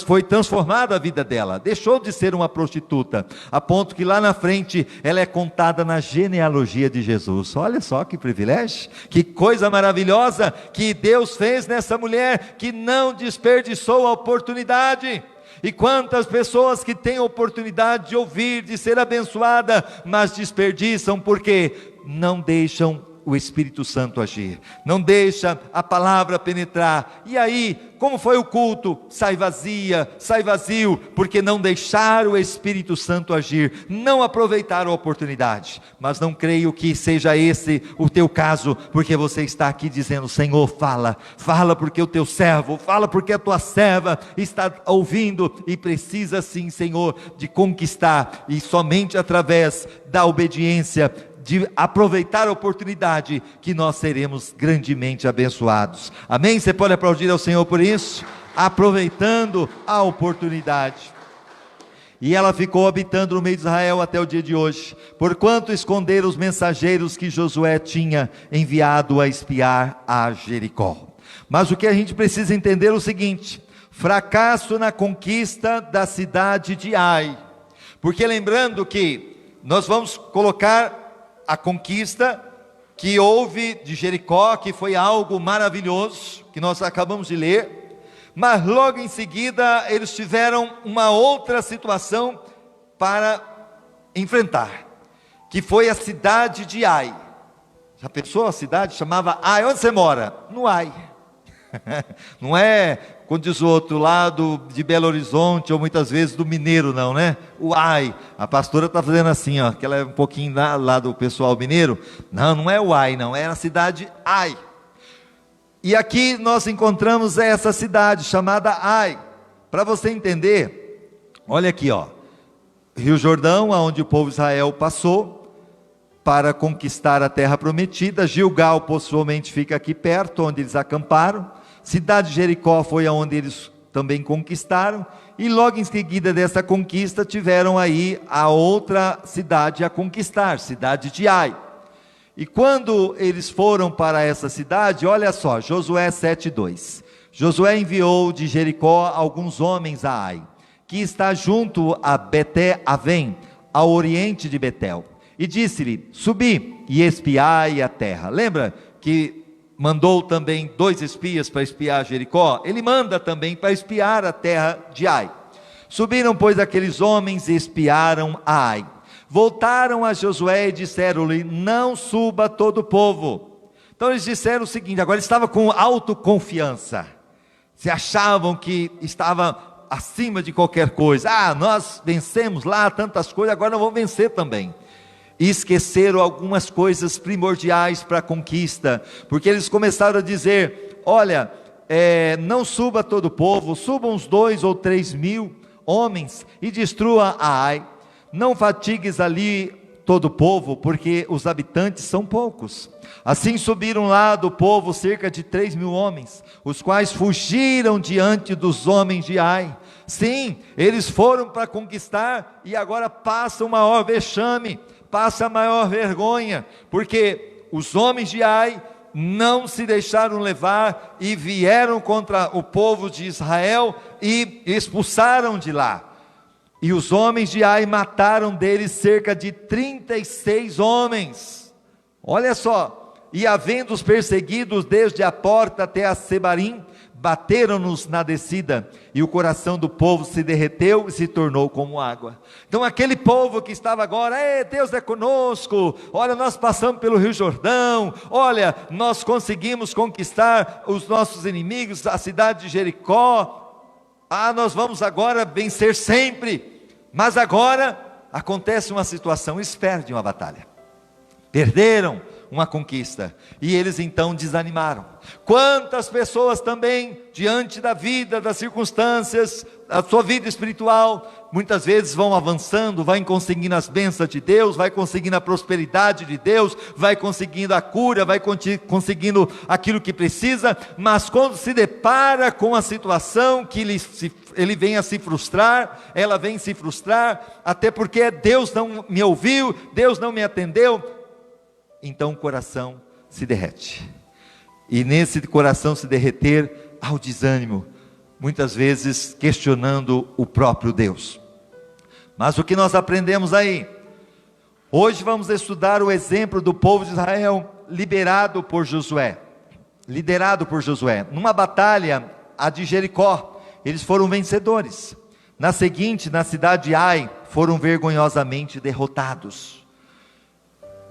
foi transformada a vida dela, deixou de ser uma prostituta, a ponto que lá na frente ela é contada na genealogia de Jesus. Olha só que privilégio, que coisa maravilhosa que Deus fez nessa mulher, que não desperdiçou a oportunidade. E quantas pessoas que têm a oportunidade de ouvir, de ser abençoada, mas desperdiçam porque não deixam o Espírito Santo agir, não deixa a palavra penetrar. E aí, como foi o culto? Sai vazia, sai vazio, porque não deixaram o Espírito Santo agir, não aproveitaram a oportunidade. Mas não creio que seja esse o teu caso, porque você está aqui dizendo: Senhor, fala, fala porque o teu servo, fala porque a tua serva está ouvindo e precisa sim, Senhor, de conquistar, e somente através da obediência, de aproveitar a oportunidade, que nós seremos grandemente abençoados. Amém? Você pode aplaudir ao Senhor por isso? Aproveitando a oportunidade. E ela ficou habitando no meio de Israel até o dia de hoje, porquanto esconderam os mensageiros que Josué tinha enviado a espiar a Jericó. Mas o que a gente precisa entender é o seguinte: fracasso na conquista da cidade de Ai. Porque lembrando que nós vamos colocar a conquista que houve de Jericó, que foi algo maravilhoso, que nós acabamos de ler, mas logo em seguida eles tiveram uma outra situação para enfrentar, que foi a cidade de Ai. Já pensou? A cidade chamava Ai. Onde você mora? No Ai. Não é, quando diz o outro lado de Belo Horizonte, ou muitas vezes do Mineiro, não, né? O Ai. A pastora está fazendo assim, ó, que ela é um pouquinho lá do pessoal mineiro. Não, não é o Ai, não, é a cidade Ai. E aqui nós encontramos essa cidade chamada Ai. Para você entender, olha aqui, ó, Rio Jordão, aonde o povo de Israel passou para conquistar a terra prometida. Gilgal possivelmente fica aqui perto, onde eles acamparam. Cidade de Jericó foi aonde eles também conquistaram, e logo em seguida dessa conquista tiveram aí a outra cidade a conquistar, cidade de Ai. E quando eles foram para essa cidade, olha só, Josué 7:2, Josué enviou de Jericó alguns homens a Ai, que está junto a Beté-Avém, ao oriente de Betel, e disse-lhe: subi e espiai a terra. Lembra que mandou também 2 espias para espiar Jericó? Ele manda também para espiar a terra de Ai. Subiram, pois, aqueles homens e espiaram a Ai. Voltaram a Josué e disseram-lhe: não suba todo o povo. Então eles disseram o seguinte, agora estava com autoconfiança, se achavam que estava acima de qualquer coisa. Nós vencemos lá tantas coisas, agora nós vamos vencer também. E esqueceram algumas coisas primordiais para a conquista, porque eles começaram a dizer: olha, não suba todo o povo, subam uns 2 ou 3 mil homens e destrua a Ai. Não fatigues ali todo o povo, porque os habitantes são poucos. Assim subiram lá do povo cerca de 3 mil homens, os quais fugiram diante dos homens de Ai. Sim, eles foram para conquistar e agora passam o maior vexame, passa a maior vergonha, porque os homens de Ai não se deixaram levar e vieram contra o povo de Israel e expulsaram de lá. E os homens de Ai mataram deles cerca de 36 homens. Olha só, e havendo os perseguidos desde a porta até a Sebarim, bateram-nos na descida, e o coração do povo se derreteu e se tornou como água. Então aquele povo que estava agora: Deus é conosco, olha, nós passamos pelo Rio Jordão, olha, nós conseguimos conquistar os nossos inimigos, a cidade de Jericó, nós vamos agora vencer sempre. Mas agora acontece uma situação, eles perdem uma batalha, perderam uma conquista, e eles então desanimaram. Quantas pessoas também, diante da vida, das circunstâncias, a sua vida espiritual, muitas vezes vão avançando, vai conseguindo as bênçãos de Deus, vai conseguindo a prosperidade de Deus, vai conseguindo a cura, vai conseguindo aquilo que precisa, mas quando se depara com a situação que ele vem a se frustrar, ela vem se frustrar, até porque Deus não me ouviu, Deus não me atendeu, então o coração se derrete. E nesse coração se derreter, há o desânimo, muitas vezes questionando o próprio Deus. Mas o que nós aprendemos aí? Hoje vamos estudar o exemplo do povo de Israel liderado por Josué. Numa batalha, a de Jericó, eles foram vencedores. Na seguinte, na cidade de Ai, foram vergonhosamente derrotados.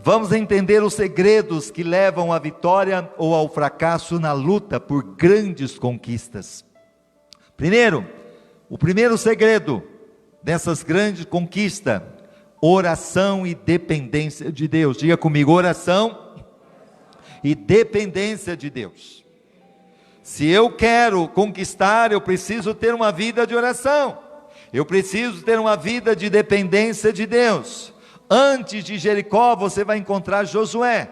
Vamos entender os segredos que levam à vitória ou ao fracasso na luta por grandes conquistas. Primeiro, o primeiro segredo dessas grandes conquistas: oração e dependência de Deus. Diga comigo: oração e dependência de Deus. Se eu quero conquistar, eu preciso ter uma vida de oração, eu preciso ter uma vida de dependência de Deus. Antes de Jericó, você vai encontrar Josué,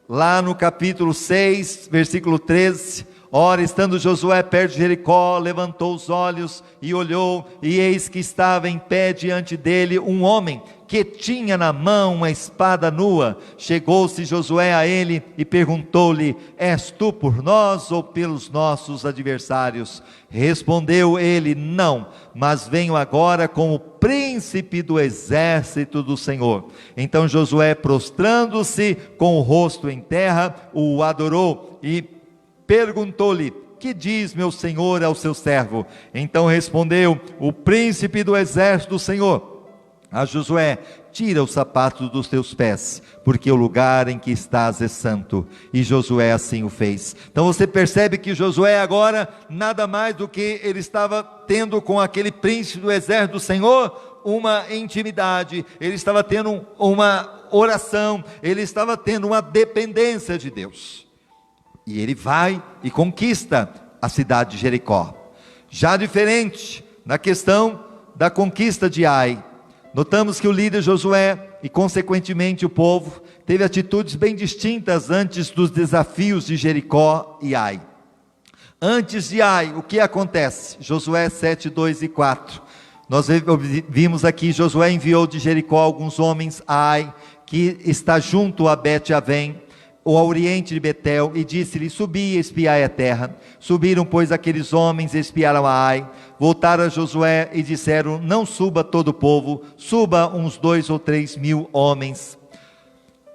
lá no capítulo 6, versículo 13. Ora, estando Josué perto de Jericó, levantou os olhos e olhou, e eis que estava em pé diante dele um homem, que tinha na mão uma espada nua. Chegou-se Josué a ele e perguntou-lhe: és tu por nós ou pelos nossos adversários? Respondeu ele: não, mas venho agora como príncipe do exército do Senhor. Então Josué, prostrando-se com o rosto em terra, o adorou e perguntou-lhe: que diz meu senhor ao seu servo? Então respondeu o príncipe do exército do Senhor a Josué: tira os sapatos dos teus pés, porque o lugar em que estás é santo. E Josué assim o fez. Então você percebe que Josué agora, nada mais do que ele estava tendo com aquele príncipe do exército do Senhor, uma intimidade, ele estava tendo uma oração, ele estava tendo uma dependência de Deus. E ele vai e conquista a cidade de Jericó. Já diferente na questão da conquista de Ai, notamos que o líder Josué e consequentemente o povo teve atitudes bem distintas antes dos desafios de Jericó e Ai. Antes de Ai, o que acontece? Josué 7, 2 e 4. Nós vimos aqui: Josué enviou de Jericó alguns homens a Ai, que está junto a Bet-Avém, ou ao oriente de Betel, e disse-lhe: subi e espiai a terra. Subiram, pois, aqueles homens e espiaram a Ai. Voltaram a Josué e disseram: não suba todo o povo, suba uns 2 ou 3 mil homens.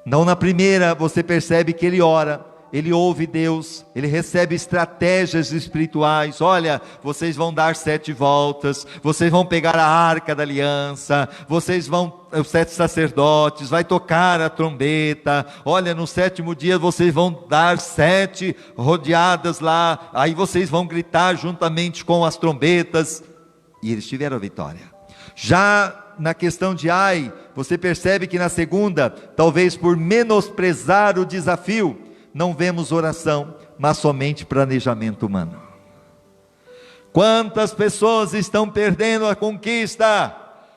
Não, na primeira você percebe que ele ora, ele ouve Deus, ele recebe estratégias espirituais. Olha, vocês vão dar 7 voltas, vocês vão pegar a arca da aliança, vocês vão, os 7 sacerdotes, vai tocar a trombeta. Olha, no 7º dia vocês vão dar 7 rodeadas lá, aí vocês vão gritar juntamente com as trombetas. E eles tiveram a vitória. Já na questão de Ai, você percebe que na segunda, talvez por menosprezar o desafio, não vemos oração, mas somente planejamento humano. Quantas pessoas estão perdendo a conquista?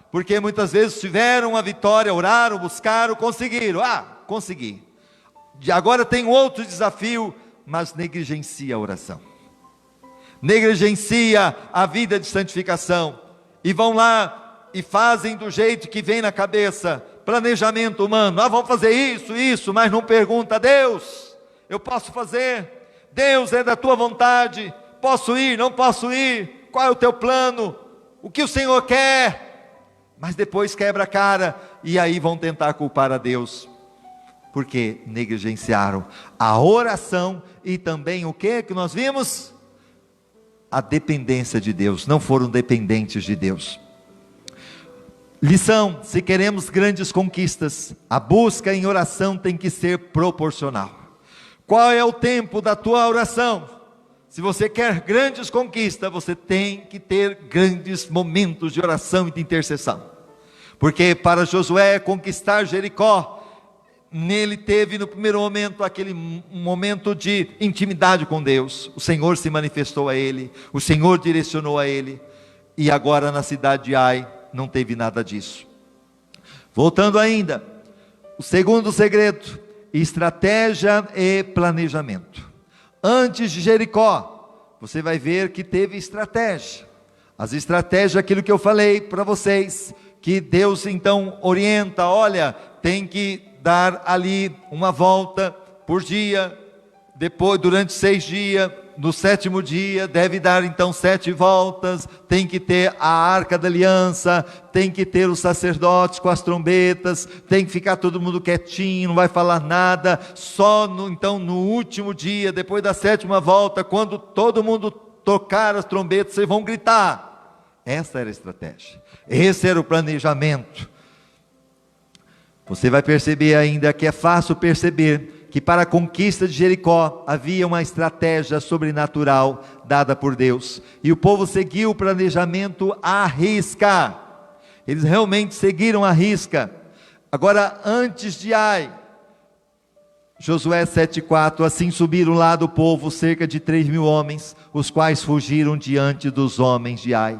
Porque muitas vezes tiveram a vitória, oraram, buscaram, conseguiram. Consegui. Agora tem outro desafio, mas negligencia a oração. Negligencia a vida de santificação. E vão lá e fazem do jeito que vem na cabeça. Planejamento humano. Vamos fazer isso, mas não pergunta a Deus: eu posso fazer? Deus, é da tua vontade? Posso ir? Não posso ir? Qual é o teu plano? O que o Senhor quer? Mas depois quebra a cara, e aí vão tentar culpar a Deus, porque negligenciaram a oração. E também o que nós vimos? A dependência de Deus, não foram dependentes de Deus. Lição: se queremos grandes conquistas, a busca em oração tem que ser proporcional. Qual é o tempo da tua oração? Se você quer grandes conquistas, você tem que ter grandes momentos de oração e de intercessão. Porque para Josué conquistar Jericó, nele teve no primeiro momento aquele momento de intimidade com Deus. O Senhor se manifestou a ele, o Senhor direcionou a ele. E agora na cidade de Ai, não teve nada disso. Voltando ainda, o segundo segredo: estratégia e planejamento. Antes de Jericó, você vai ver que teve estratégia. As estratégias, aquilo que eu falei para vocês, que Deus então orienta: olha, tem que dar ali uma volta, por dia, depois durante 6 dias, no 7º dia deve dar então 7 voltas, tem que ter a arca da aliança, tem que ter os sacerdotes com as trombetas, tem que ficar todo mundo quietinho, não vai falar nada, só então no último dia, depois da 7ª volta, quando todo mundo tocar as trombetas, vocês vão gritar. Essa era a estratégia, esse era o planejamento. Você vai perceber ainda que é fácil perceber que para a conquista de Jericó havia uma estratégia sobrenatural dada por Deus, e o povo seguiu o planejamento à risca. Eles realmente seguiram à risca. Agora, antes de Ai, Josué 7,4, assim subiram lá do povo cerca de 3.000 homens, os quais fugiram diante dos homens de Ai.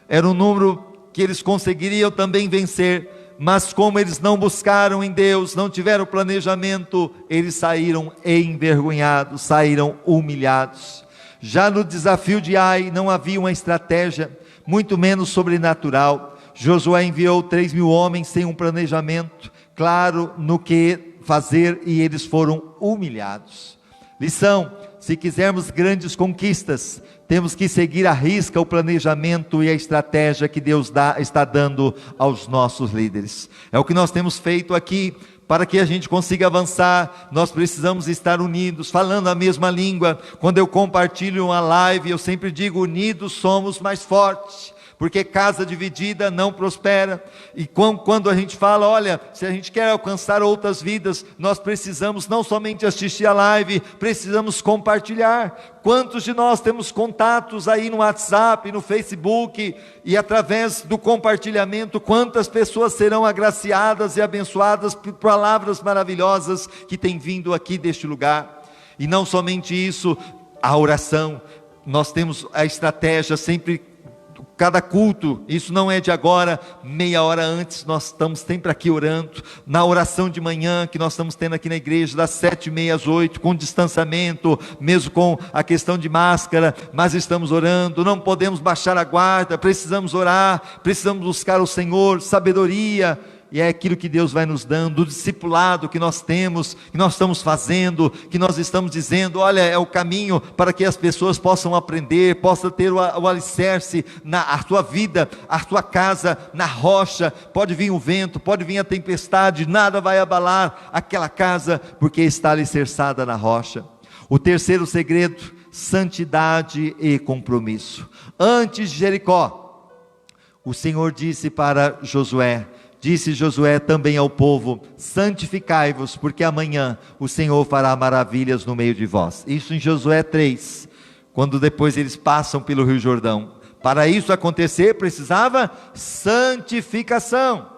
Era um número que eles conseguiriam também vencer, mas como eles não buscaram em Deus, não tiveram planejamento, eles saíram envergonhados, saíram humilhados. Já no desafio de Ai, não havia uma estratégia, muito menos sobrenatural. Josué enviou 3.000 homens sem um planejamento claro no que fazer, e eles foram humilhados. Lição: se quisermos grandes conquistas, temos que seguir à risca o planejamento e a estratégia que Deus está dando aos nossos líderes. É o que nós temos feito aqui. Para que a gente consiga avançar, nós precisamos estar unidos, falando a mesma língua. Quando eu compartilho uma live, eu sempre digo: unidos somos mais fortes, porque casa dividida não prospera. E quando a gente fala, olha, se a gente quer alcançar outras vidas, nós precisamos não somente assistir a live, precisamos compartilhar. Quantos de nós temos contatos aí no WhatsApp, no Facebook, e através do compartilhamento, quantas pessoas serão agraciadas e abençoadas por palavras maravilhosas que têm vindo aqui deste lugar. E não somente isso, a oração. Nós temos a estratégia sempre. Cada culto, isso não é de agora, meia hora antes, nós estamos sempre aqui orando, na oração de manhã, que nós estamos tendo aqui na igreja, das 7h30 às 8h, com distanciamento, mesmo com a questão de máscara, mas estamos orando, não podemos baixar a guarda, precisamos orar, precisamos buscar o Senhor, sabedoria, e é aquilo que Deus vai nos dando, o discipulado que nós temos, que nós estamos fazendo, que nós estamos dizendo, olha, é o caminho para que as pessoas possam aprender, possam ter o alicerce na tua vida, a tua casa, na rocha. Pode vir o vento, pode vir a tempestade, nada vai abalar aquela casa, porque está alicerçada na rocha. O terceiro segredo: santidade e compromisso. Antes de Jericó, o Senhor disse para Josué, disse Josué também ao povo: santificai-vos, porque amanhã o Senhor fará maravilhas no meio de vós. Isso em Josué 3, quando depois eles passam pelo Rio Jordão. Para isso acontecer, precisava santificação.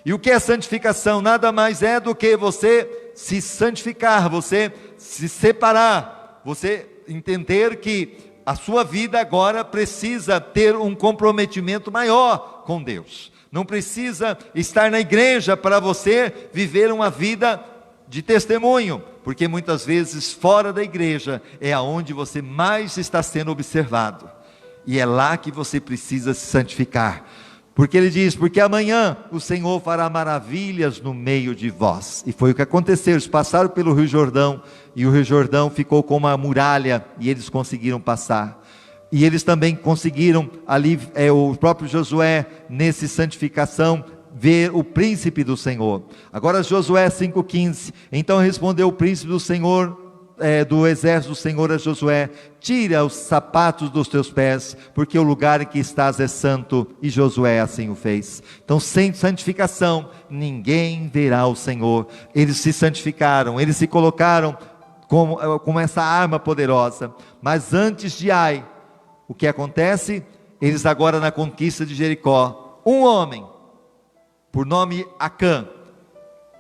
E o que é santificação? Nada mais é do que você se santificar, você se separar, você entender que a sua vida agora precisa ter um comprometimento maior com Deus. Não precisa estar na igreja para você viver uma vida de testemunho, porque muitas vezes fora da igreja é aonde você mais está sendo observado, e é lá que você precisa se santificar, porque ele diz: porque amanhã o Senhor fará maravilhas no meio de vós. E foi o que aconteceu. Eles passaram pelo Rio Jordão, e o Rio Jordão ficou como uma muralha, e eles conseguiram passar. E eles também conseguiram ali, o próprio Josué, nessa santificação, ver o príncipe do Senhor. Agora Josué 5,15, então respondeu o príncipe do Senhor, do exército do Senhor a Josué: tira os sapatos dos teus pés, porque o lugar em que estás é santo. E Josué assim o fez. Então, sem santificação, ninguém verá o Senhor. Eles se santificaram, eles se colocaram como essa arma poderosa. Mas antes de Ai, o que acontece? Eles agora na conquista de Jericó, um homem, por nome Acã,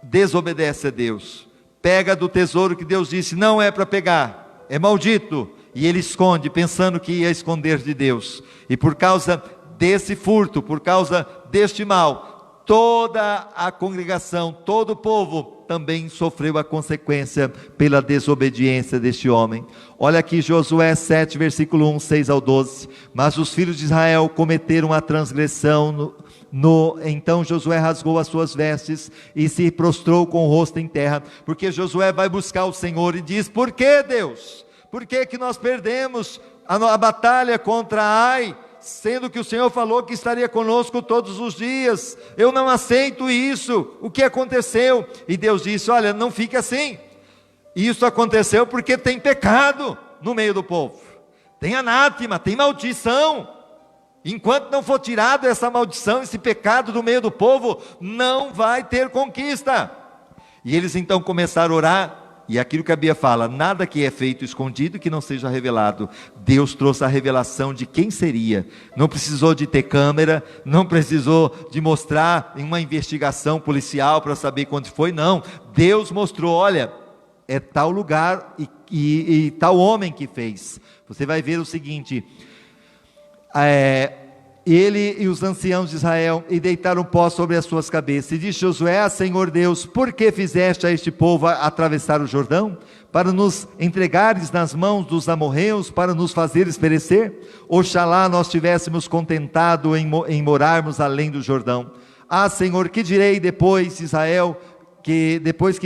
desobedece a Deus, pega do tesouro que Deus disse não é para pegar, é maldito, e ele esconde, pensando que ia esconder de Deus. E por causa desse furto, por causa deste mal, toda a congregação, todo o povo também sofreu a consequência pela desobediência deste homem. Olha aqui Josué 7, versículo 1, 6 ao 12. Mas os filhos de Israel cometeram a transgressão Então Josué rasgou as suas vestes e se prostrou com o rosto em terra, porque Josué vai buscar o Senhor e diz: por que, Deus? Por que que nós perdemos a batalha contra Ai, sendo que o Senhor falou que estaria conosco todos os dias? Eu não aceito isso, o que aconteceu? E Deus disse: olha, não fique assim, isso aconteceu porque tem pecado no meio do povo, tem anátema, tem maldição. Enquanto não for tirado essa maldição, esse pecado do meio do povo, não vai ter conquista. E eles então começaram a orar, e aquilo que a Bíblia fala: nada que é feito escondido que não seja revelado. Deus trouxe a revelação de quem seria. Não precisou de ter câmera, não precisou de mostrar em uma investigação policial para saber quando foi, não. Deus mostrou: olha, é tal lugar e tal homem que fez. Você vai ver o seguinte: ele e os anciãos de Israel e deitaram pó sobre as suas cabeças, e disse Josué a Senhor Deus: por que fizeste a este povo atravessar o Jordão? Para nos entregares nas mãos dos amorreus, para nos fazeres perecer? Oxalá nós tivéssemos contentado em morarmos além do Jordão. Ah, Senhor, que direi depois que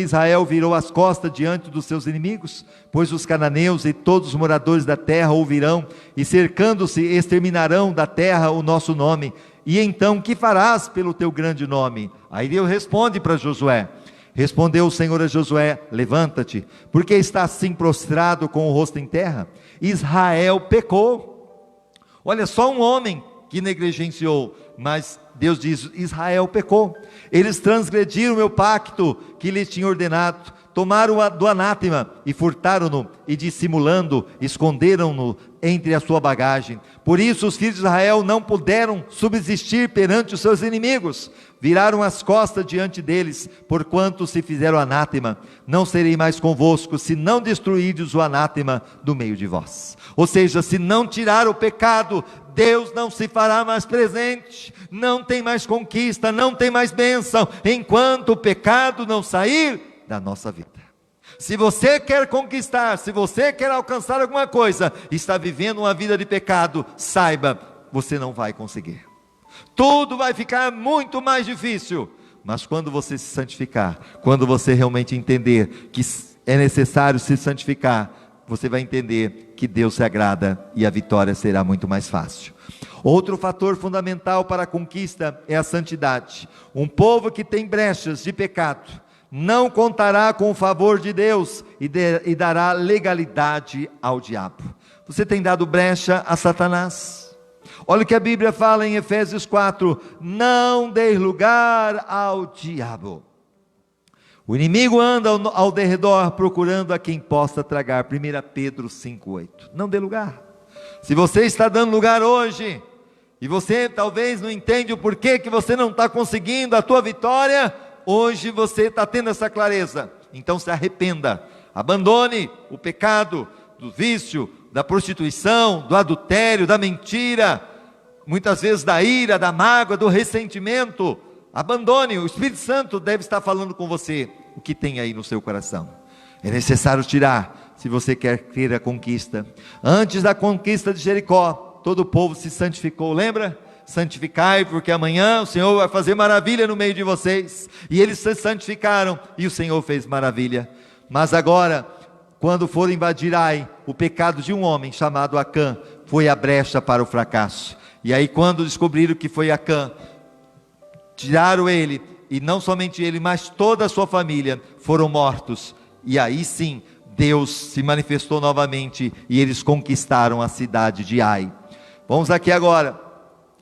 Israel virou as costas diante dos seus inimigos? Pois os cananeus e todos os moradores da terra ouvirão, e cercando-se exterminarão da terra o nosso nome. E então que farás pelo teu grande nome? Aí Deus responde para Josué. Respondeu o Senhor a Josué: levanta-te, porque está assim prostrado com o rosto em terra. Israel pecou. Olha, só um homem que negligenciou, mas Deus diz: Israel pecou. Eles transgrediram o meu pacto que lhes tinha ordenado, tomaram do anátema e furtaram-no, e dissimulando, esconderam-no entre a sua bagagem. Por isso os filhos de Israel não puderam subsistir perante os seus inimigos, viraram as costas diante deles, porquanto se fizeram anátema. Não serei mais convosco, se não destruirdes o anátema do meio de vós. Ou seja, se não tirar o pecado, Deus não se fará mais presente, não tem mais conquista, não tem mais bênção, enquanto o pecado não sair da nossa vida. Se você quer conquistar, se você quer alcançar alguma coisa, está vivendo uma vida de pecado, saiba, você não vai conseguir. Tudo vai ficar muito mais difícil, mas quando você se santificar, quando você realmente entender que é necessário se santificar, você vai entender que Deus se agrada e a vitória será muito mais fácil. Outro fator fundamental para a conquista é a santidade. Um povo que tem brechas de pecado não contará com o favor de Deus e dará legalidade ao diabo. Você tem dado brecha a Satanás? Olha o que a Bíblia fala em Efésios 4: não dê lugar ao diabo. O inimigo anda ao derredor procurando a quem possa tragar. 1 Pedro 5,8. Não dê lugar. Se você está dando lugar hoje, e você talvez não entende o porquê que você não está conseguindo a tua vitória, hoje você está tendo essa clareza. Então se arrependa, abandone o pecado, do vício, da prostituição, do adultério, da mentira, muitas vezes da ira, da mágoa, do ressentimento. Abandone. O Espírito Santo deve estar falando com você o que tem aí no seu coração. É necessário tirar, se você quer ter a conquista. Antes da conquista de Jericó, todo o povo se santificou, lembra? Santificai, porque amanhã o Senhor vai fazer maravilha no meio de vocês. E eles se santificaram, e o Senhor fez maravilha. Mas agora, quando foram invadir Ai, o pecado de um homem chamado Acã foi a brecha para o fracasso. E aí quando descobriram que foi Acã, tiraram ele, e não somente ele, mas toda a sua família foram mortos. E aí sim, Deus se manifestou novamente, e eles conquistaram a cidade de Ai. Vamos aqui agora,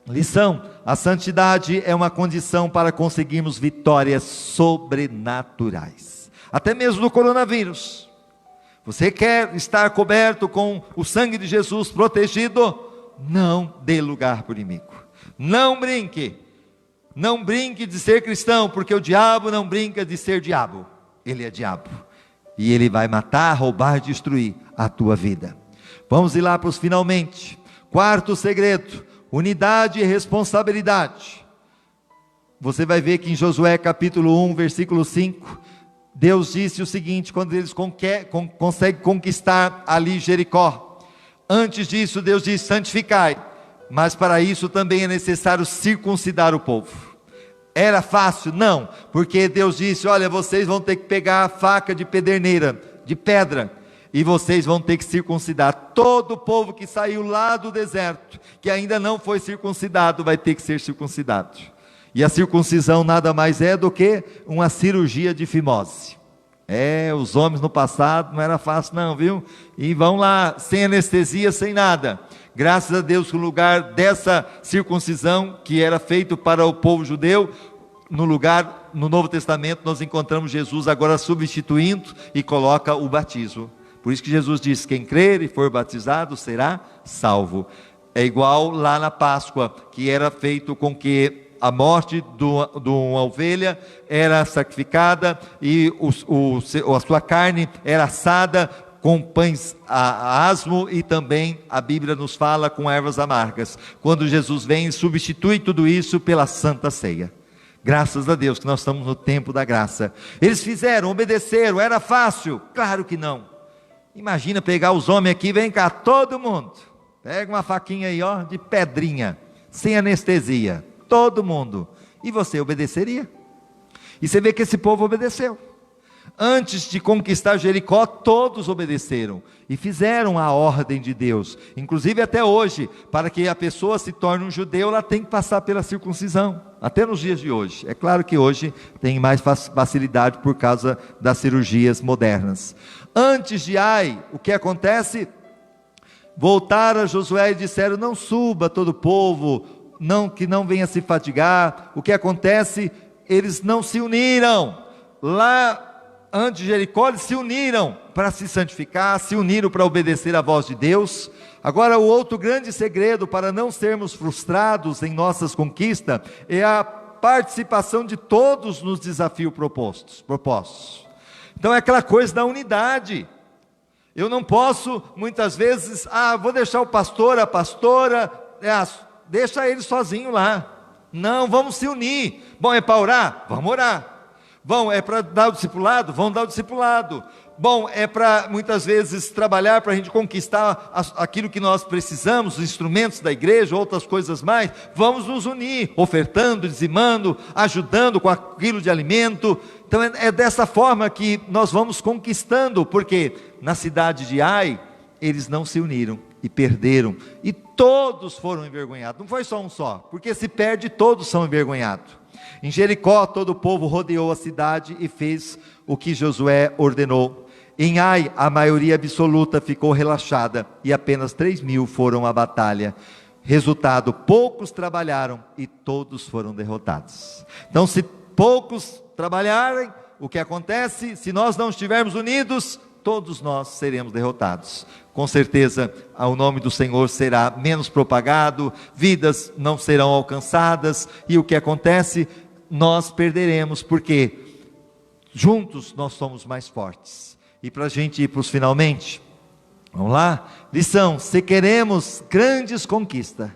lição: a santidade é uma condição para conseguirmos vitórias sobrenaturais, até mesmo no coronavírus. Você quer estar coberto com o sangue de Jesus, protegido? Não dê lugar para o inimigo. Não brinque de ser cristão, porque o diabo não brinca de ser diabo. Ele é diabo, e ele vai matar, roubar, destruir a tua vida. Vamos ir lá para os finalmente. Quarto segredo: unidade e responsabilidade. Você vai ver que em Josué capítulo 1, versículo 5, Deus disse o seguinte, quando eles conseguem conquistar ali Jericó. Antes disso, Deus disse: santificai. mas para isso também é necessário circuncidar o povo. Era fácil? Não, porque Deus disse: olha, vocês vão ter que pegar a faca de pederneira, de pedra, e vocês vão ter que circuncidar. Todo o povo que saiu lá do deserto, que ainda não foi circuncidado, vai ter que ser circuncidado. E a circuncisão nada mais é do que uma cirurgia de fimose. Os homens no passado não era fácil não, viu? E vão lá, sem anestesia, sem nada. Graças a Deus, no lugar dessa circuncisão, que era feito para o povo judeu, no Novo Testamento, nós encontramos Jesus agora substituindo e coloca o batismo. Por isso que Jesus disse: quem crer e for batizado será salvo. É igual lá na Páscoa, que era feito com que a morte de uma ovelha era sacrificada e a sua carne era assada com pães a asmo, e também a Bíblia nos fala com ervas amargas. Quando Jesus vem, substitui tudo isso pela Santa Ceia. Graças a Deus que nós estamos no tempo da graça. Eles fizeram, obedeceram, era fácil? Claro que não. Imagina pegar os homens aqui: vem cá todo mundo, pega uma faquinha aí, ó, de pedrinha, sem anestesia, todo mundo, e você obedeceria? E você vê que esse povo obedeceu. Antes de conquistar Jericó, todos obedeceram e fizeram a ordem de Deus. Inclusive até hoje, para que a pessoa se torne um judeu, ela tem que passar pela circuncisão, até nos dias de hoje. É claro que hoje tem mais facilidade por causa das cirurgias modernas. Antes de Ai, o que acontece? Voltaram a Josué e disseram: não suba todo o povo, que não venha se fatigar. O que acontece? Eles não se uniram. Lá antes de Jericó, eles se uniram para se santificar, se uniram para obedecer à voz de Deus. Agora, o outro grande segredo para não sermos frustrados em nossas conquistas é a participação de todos nos desafios propostos. Então é aquela coisa da unidade. Eu não posso muitas vezes: vou deixar o pastor, a pastora, deixa ele sozinho lá. Não, vamos se unir. Bom, é para orar? Vamos orar. Bom, é para dar o discipulado? Vamos dar o discipulado. Bom, é para muitas vezes trabalhar para a gente conquistar aquilo que nós precisamos, os instrumentos da igreja, outras coisas mais. Vamos nos unir, ofertando, dizimando, ajudando com aquilo de alimento. Então é dessa forma que nós vamos conquistando, porque na cidade de Ai, eles não se uniram e perderam, e todos foram envergonhados. Não foi só um só, porque se perde, todos são envergonhados. Em Jericó, todo o povo rodeou a cidade e fez o que Josué ordenou. Em Ai, a maioria absoluta ficou relaxada e apenas 3.000 foram à batalha. Resultado: poucos trabalharam e todos foram derrotados. Então, se poucos trabalharem, o que acontece? Se nós não estivermos unidos, todos nós seremos derrotados. Com certeza, o nome do Senhor será menos propagado, vidas não serão alcançadas, e o que acontece? Nós perderemos, porque juntos nós somos mais fortes. E para a gente ir para os finalmente, vamos lá? Lição: se queremos grandes conquistas,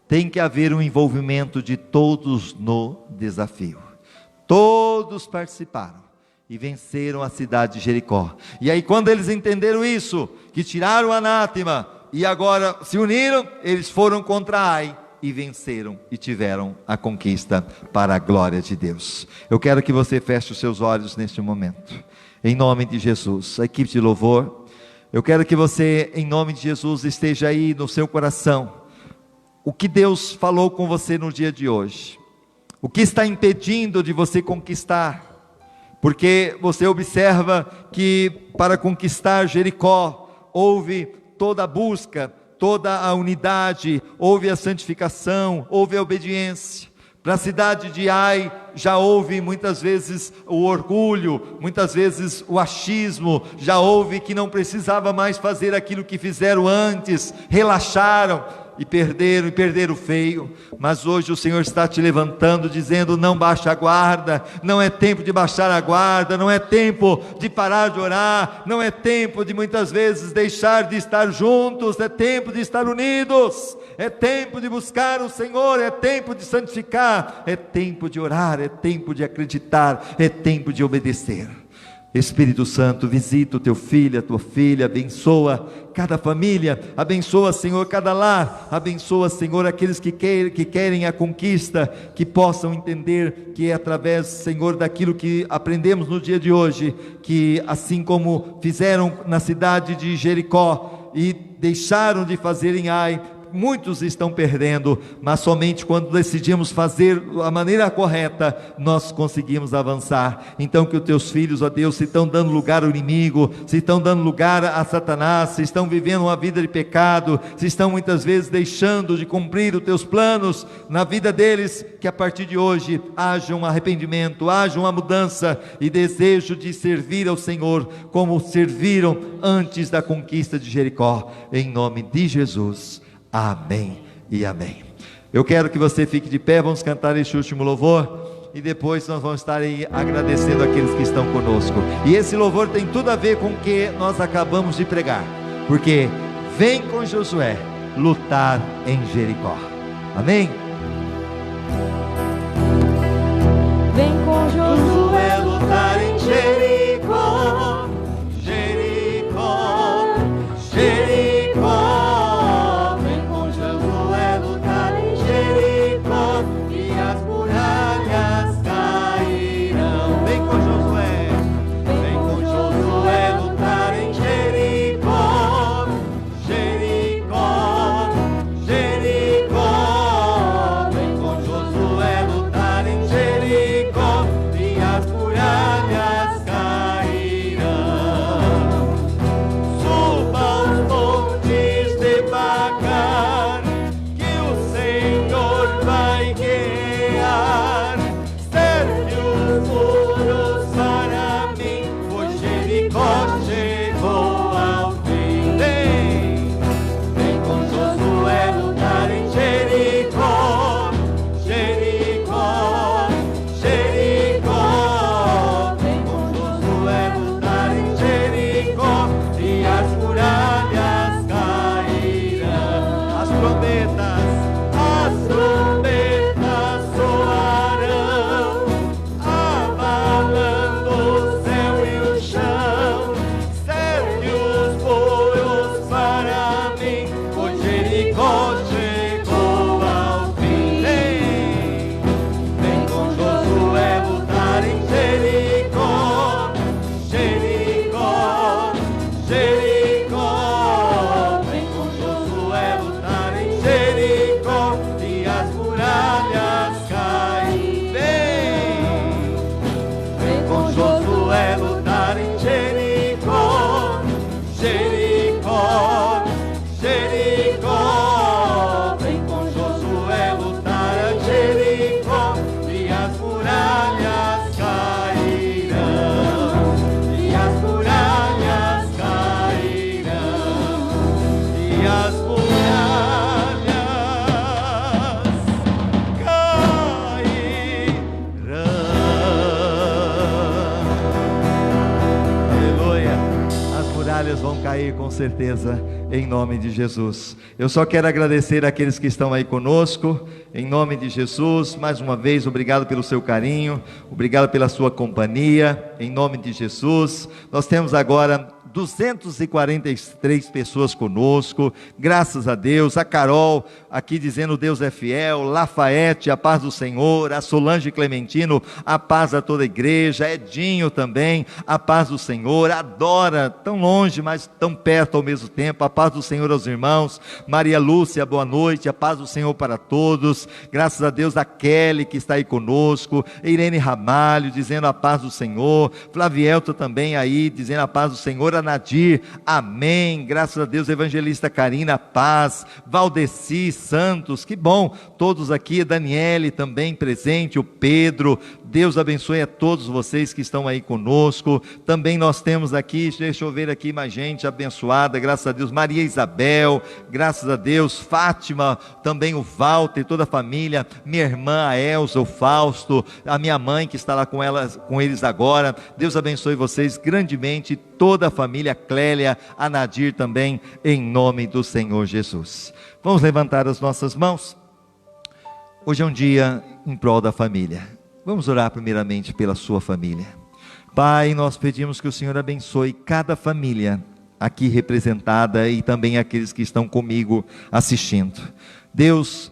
tem que haver um envolvimento de todos no desafio. Todos participaram e venceram a cidade de Jericó. E aí, quando eles entenderam isso, que tiraram o anátema e agora se uniram, eles foram contra Ai e venceram e tiveram a conquista para a glória de Deus. Eu quero que você feche os seus olhos neste momento, em nome de Jesus. A equipe de louvor, eu quero que você, em nome de Jesus, esteja aí no seu coração o que Deus falou com você no dia de hoje, o que está impedindo de você conquistar. Porque você observa que para conquistar Jericó, houve toda a busca, toda a unidade, houve a santificação, houve a obediência. Para a cidade de Ai, já houve muitas vezes o orgulho, muitas vezes o achismo, já houve que não precisava mais fazer aquilo que fizeram antes, relaxaram, e perderam feio. Mas hoje o Senhor está te levantando, dizendo: não baixe a guarda. Não é tempo de baixar a guarda, não é tempo de parar de orar, não é tempo de muitas vezes deixar de estar juntos, é tempo de estar unidos, é tempo de buscar o Senhor, é tempo de santificar, é tempo de orar, é tempo de acreditar, é tempo de obedecer. Espírito Santo, visita o teu filho, a tua filha, abençoa cada família, abençoa, Senhor, cada lar, abençoa, Senhor, aqueles que querem a conquista, que possam entender que é através, Senhor, daquilo que aprendemos no dia de hoje, que assim como fizeram na cidade de Jericó e deixaram de fazer em Ai, muitos estão perdendo, mas somente quando decidimos fazer a maneira correta, nós conseguimos avançar. Então que os teus filhos, ó Deus, se estão dando lugar ao inimigo, se estão dando lugar a Satanás, se estão vivendo uma vida de pecado, se estão muitas vezes deixando de cumprir os teus planos na vida deles, que a partir de hoje haja um arrependimento, haja uma mudança e desejo de servir ao Senhor, como serviram antes da conquista de Jericó, em nome de Jesus. Amém e amém. Eu quero que você fique de pé, vamos cantar este último louvor e depois nós vamos estar aí agradecendo aqueles que estão conosco. E esse louvor tem tudo a ver com o que nós acabamos de pregar, porque vem com Josué lutar em Jericó. Amém? Vem com Josué lutar em Jericó, Jericó, Jericó. Vão cair com certeza, em nome de Jesus. Eu só quero agradecer àqueles que estão aí conosco, em nome de Jesus. Mais uma vez, obrigado pelo seu carinho, obrigado pela sua companhia, em nome de Jesus. Nós temos agora 243 pessoas conosco, graças a Deus. A Carol aqui dizendo Deus é fiel, Lafayette, a paz do Senhor, a Solange Clementino, a paz a toda a igreja, Edinho também, a paz do Senhor, a Dora, tão longe, mas tão perto ao mesmo tempo, a paz do Senhor aos irmãos, Maria Lúcia, boa noite, a paz do Senhor para todos, graças a Deus. A Kelly que está aí conosco, Irene Ramalho dizendo a paz do Senhor, Flavielto também aí dizendo a paz do Senhor, a Nadir, amém, graças a Deus. Evangelista Karina, paz. Valdeci Santos, que bom, todos aqui, Daniele também presente, o Pedro, Deus abençoe a todos vocês que estão aí conosco. Também nós temos aqui, deixa eu ver aqui mais gente abençoada, graças a Deus, Maria Isabel, graças a Deus, Fátima, também o Walter, toda a família, minha irmã a Elza, o Fausto, a minha mãe que está lá com eles agora. Deus abençoe vocês grandemente, toda a família, Clélia, a Nadir também, em nome do Senhor Jesus. Vamos levantar as nossas mãos. Hoje é um dia em prol da família. Vamos orar primeiramente pela sua família. Pai, nós pedimos que o Senhor abençoe cada família aqui representada e também aqueles que estão comigo assistindo. Deus,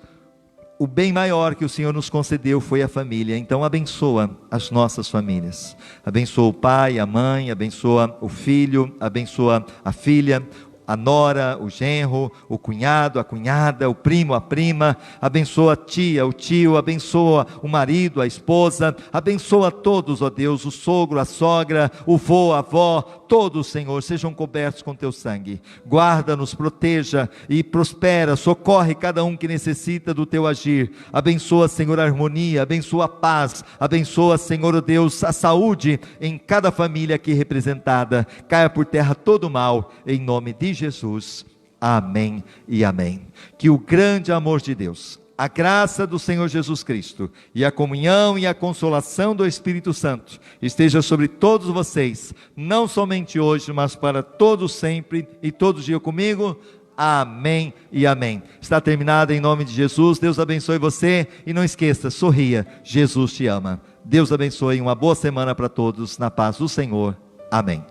o bem maior que o Senhor nos concedeu foi a família, então abençoa as nossas famílias. Abençoa o pai, a mãe, abençoa o filho, abençoa a filha, a nora, o genro, o cunhado, a cunhada, o primo, a prima, abençoa a tia, o tio, abençoa o marido, a esposa, abençoa todos, ó Deus, o sogro, a sogra, o vô, a avó, todos, Senhor, sejam cobertos com teu sangue. Guarda-nos, proteja e prospera, socorre cada um que necessita do teu agir. Abençoa, Senhor, a harmonia, abençoa a paz, abençoa, Senhor, ó Deus, a saúde em cada família aqui representada. Caia por terra todo o mal, em nome de Jesus, amém e amém. Que o grande amor de Deus, a graça do Senhor Jesus Cristo e a comunhão e a consolação do Espírito Santo esteja sobre todos vocês, não somente hoje, mas para todos sempre e todos os dias comigo. Amém e amém. Está terminado em nome de Jesus. Deus abençoe você e não esqueça, sorria, Jesus te ama. Deus abençoe, uma boa semana para todos, na paz do Senhor. Amém.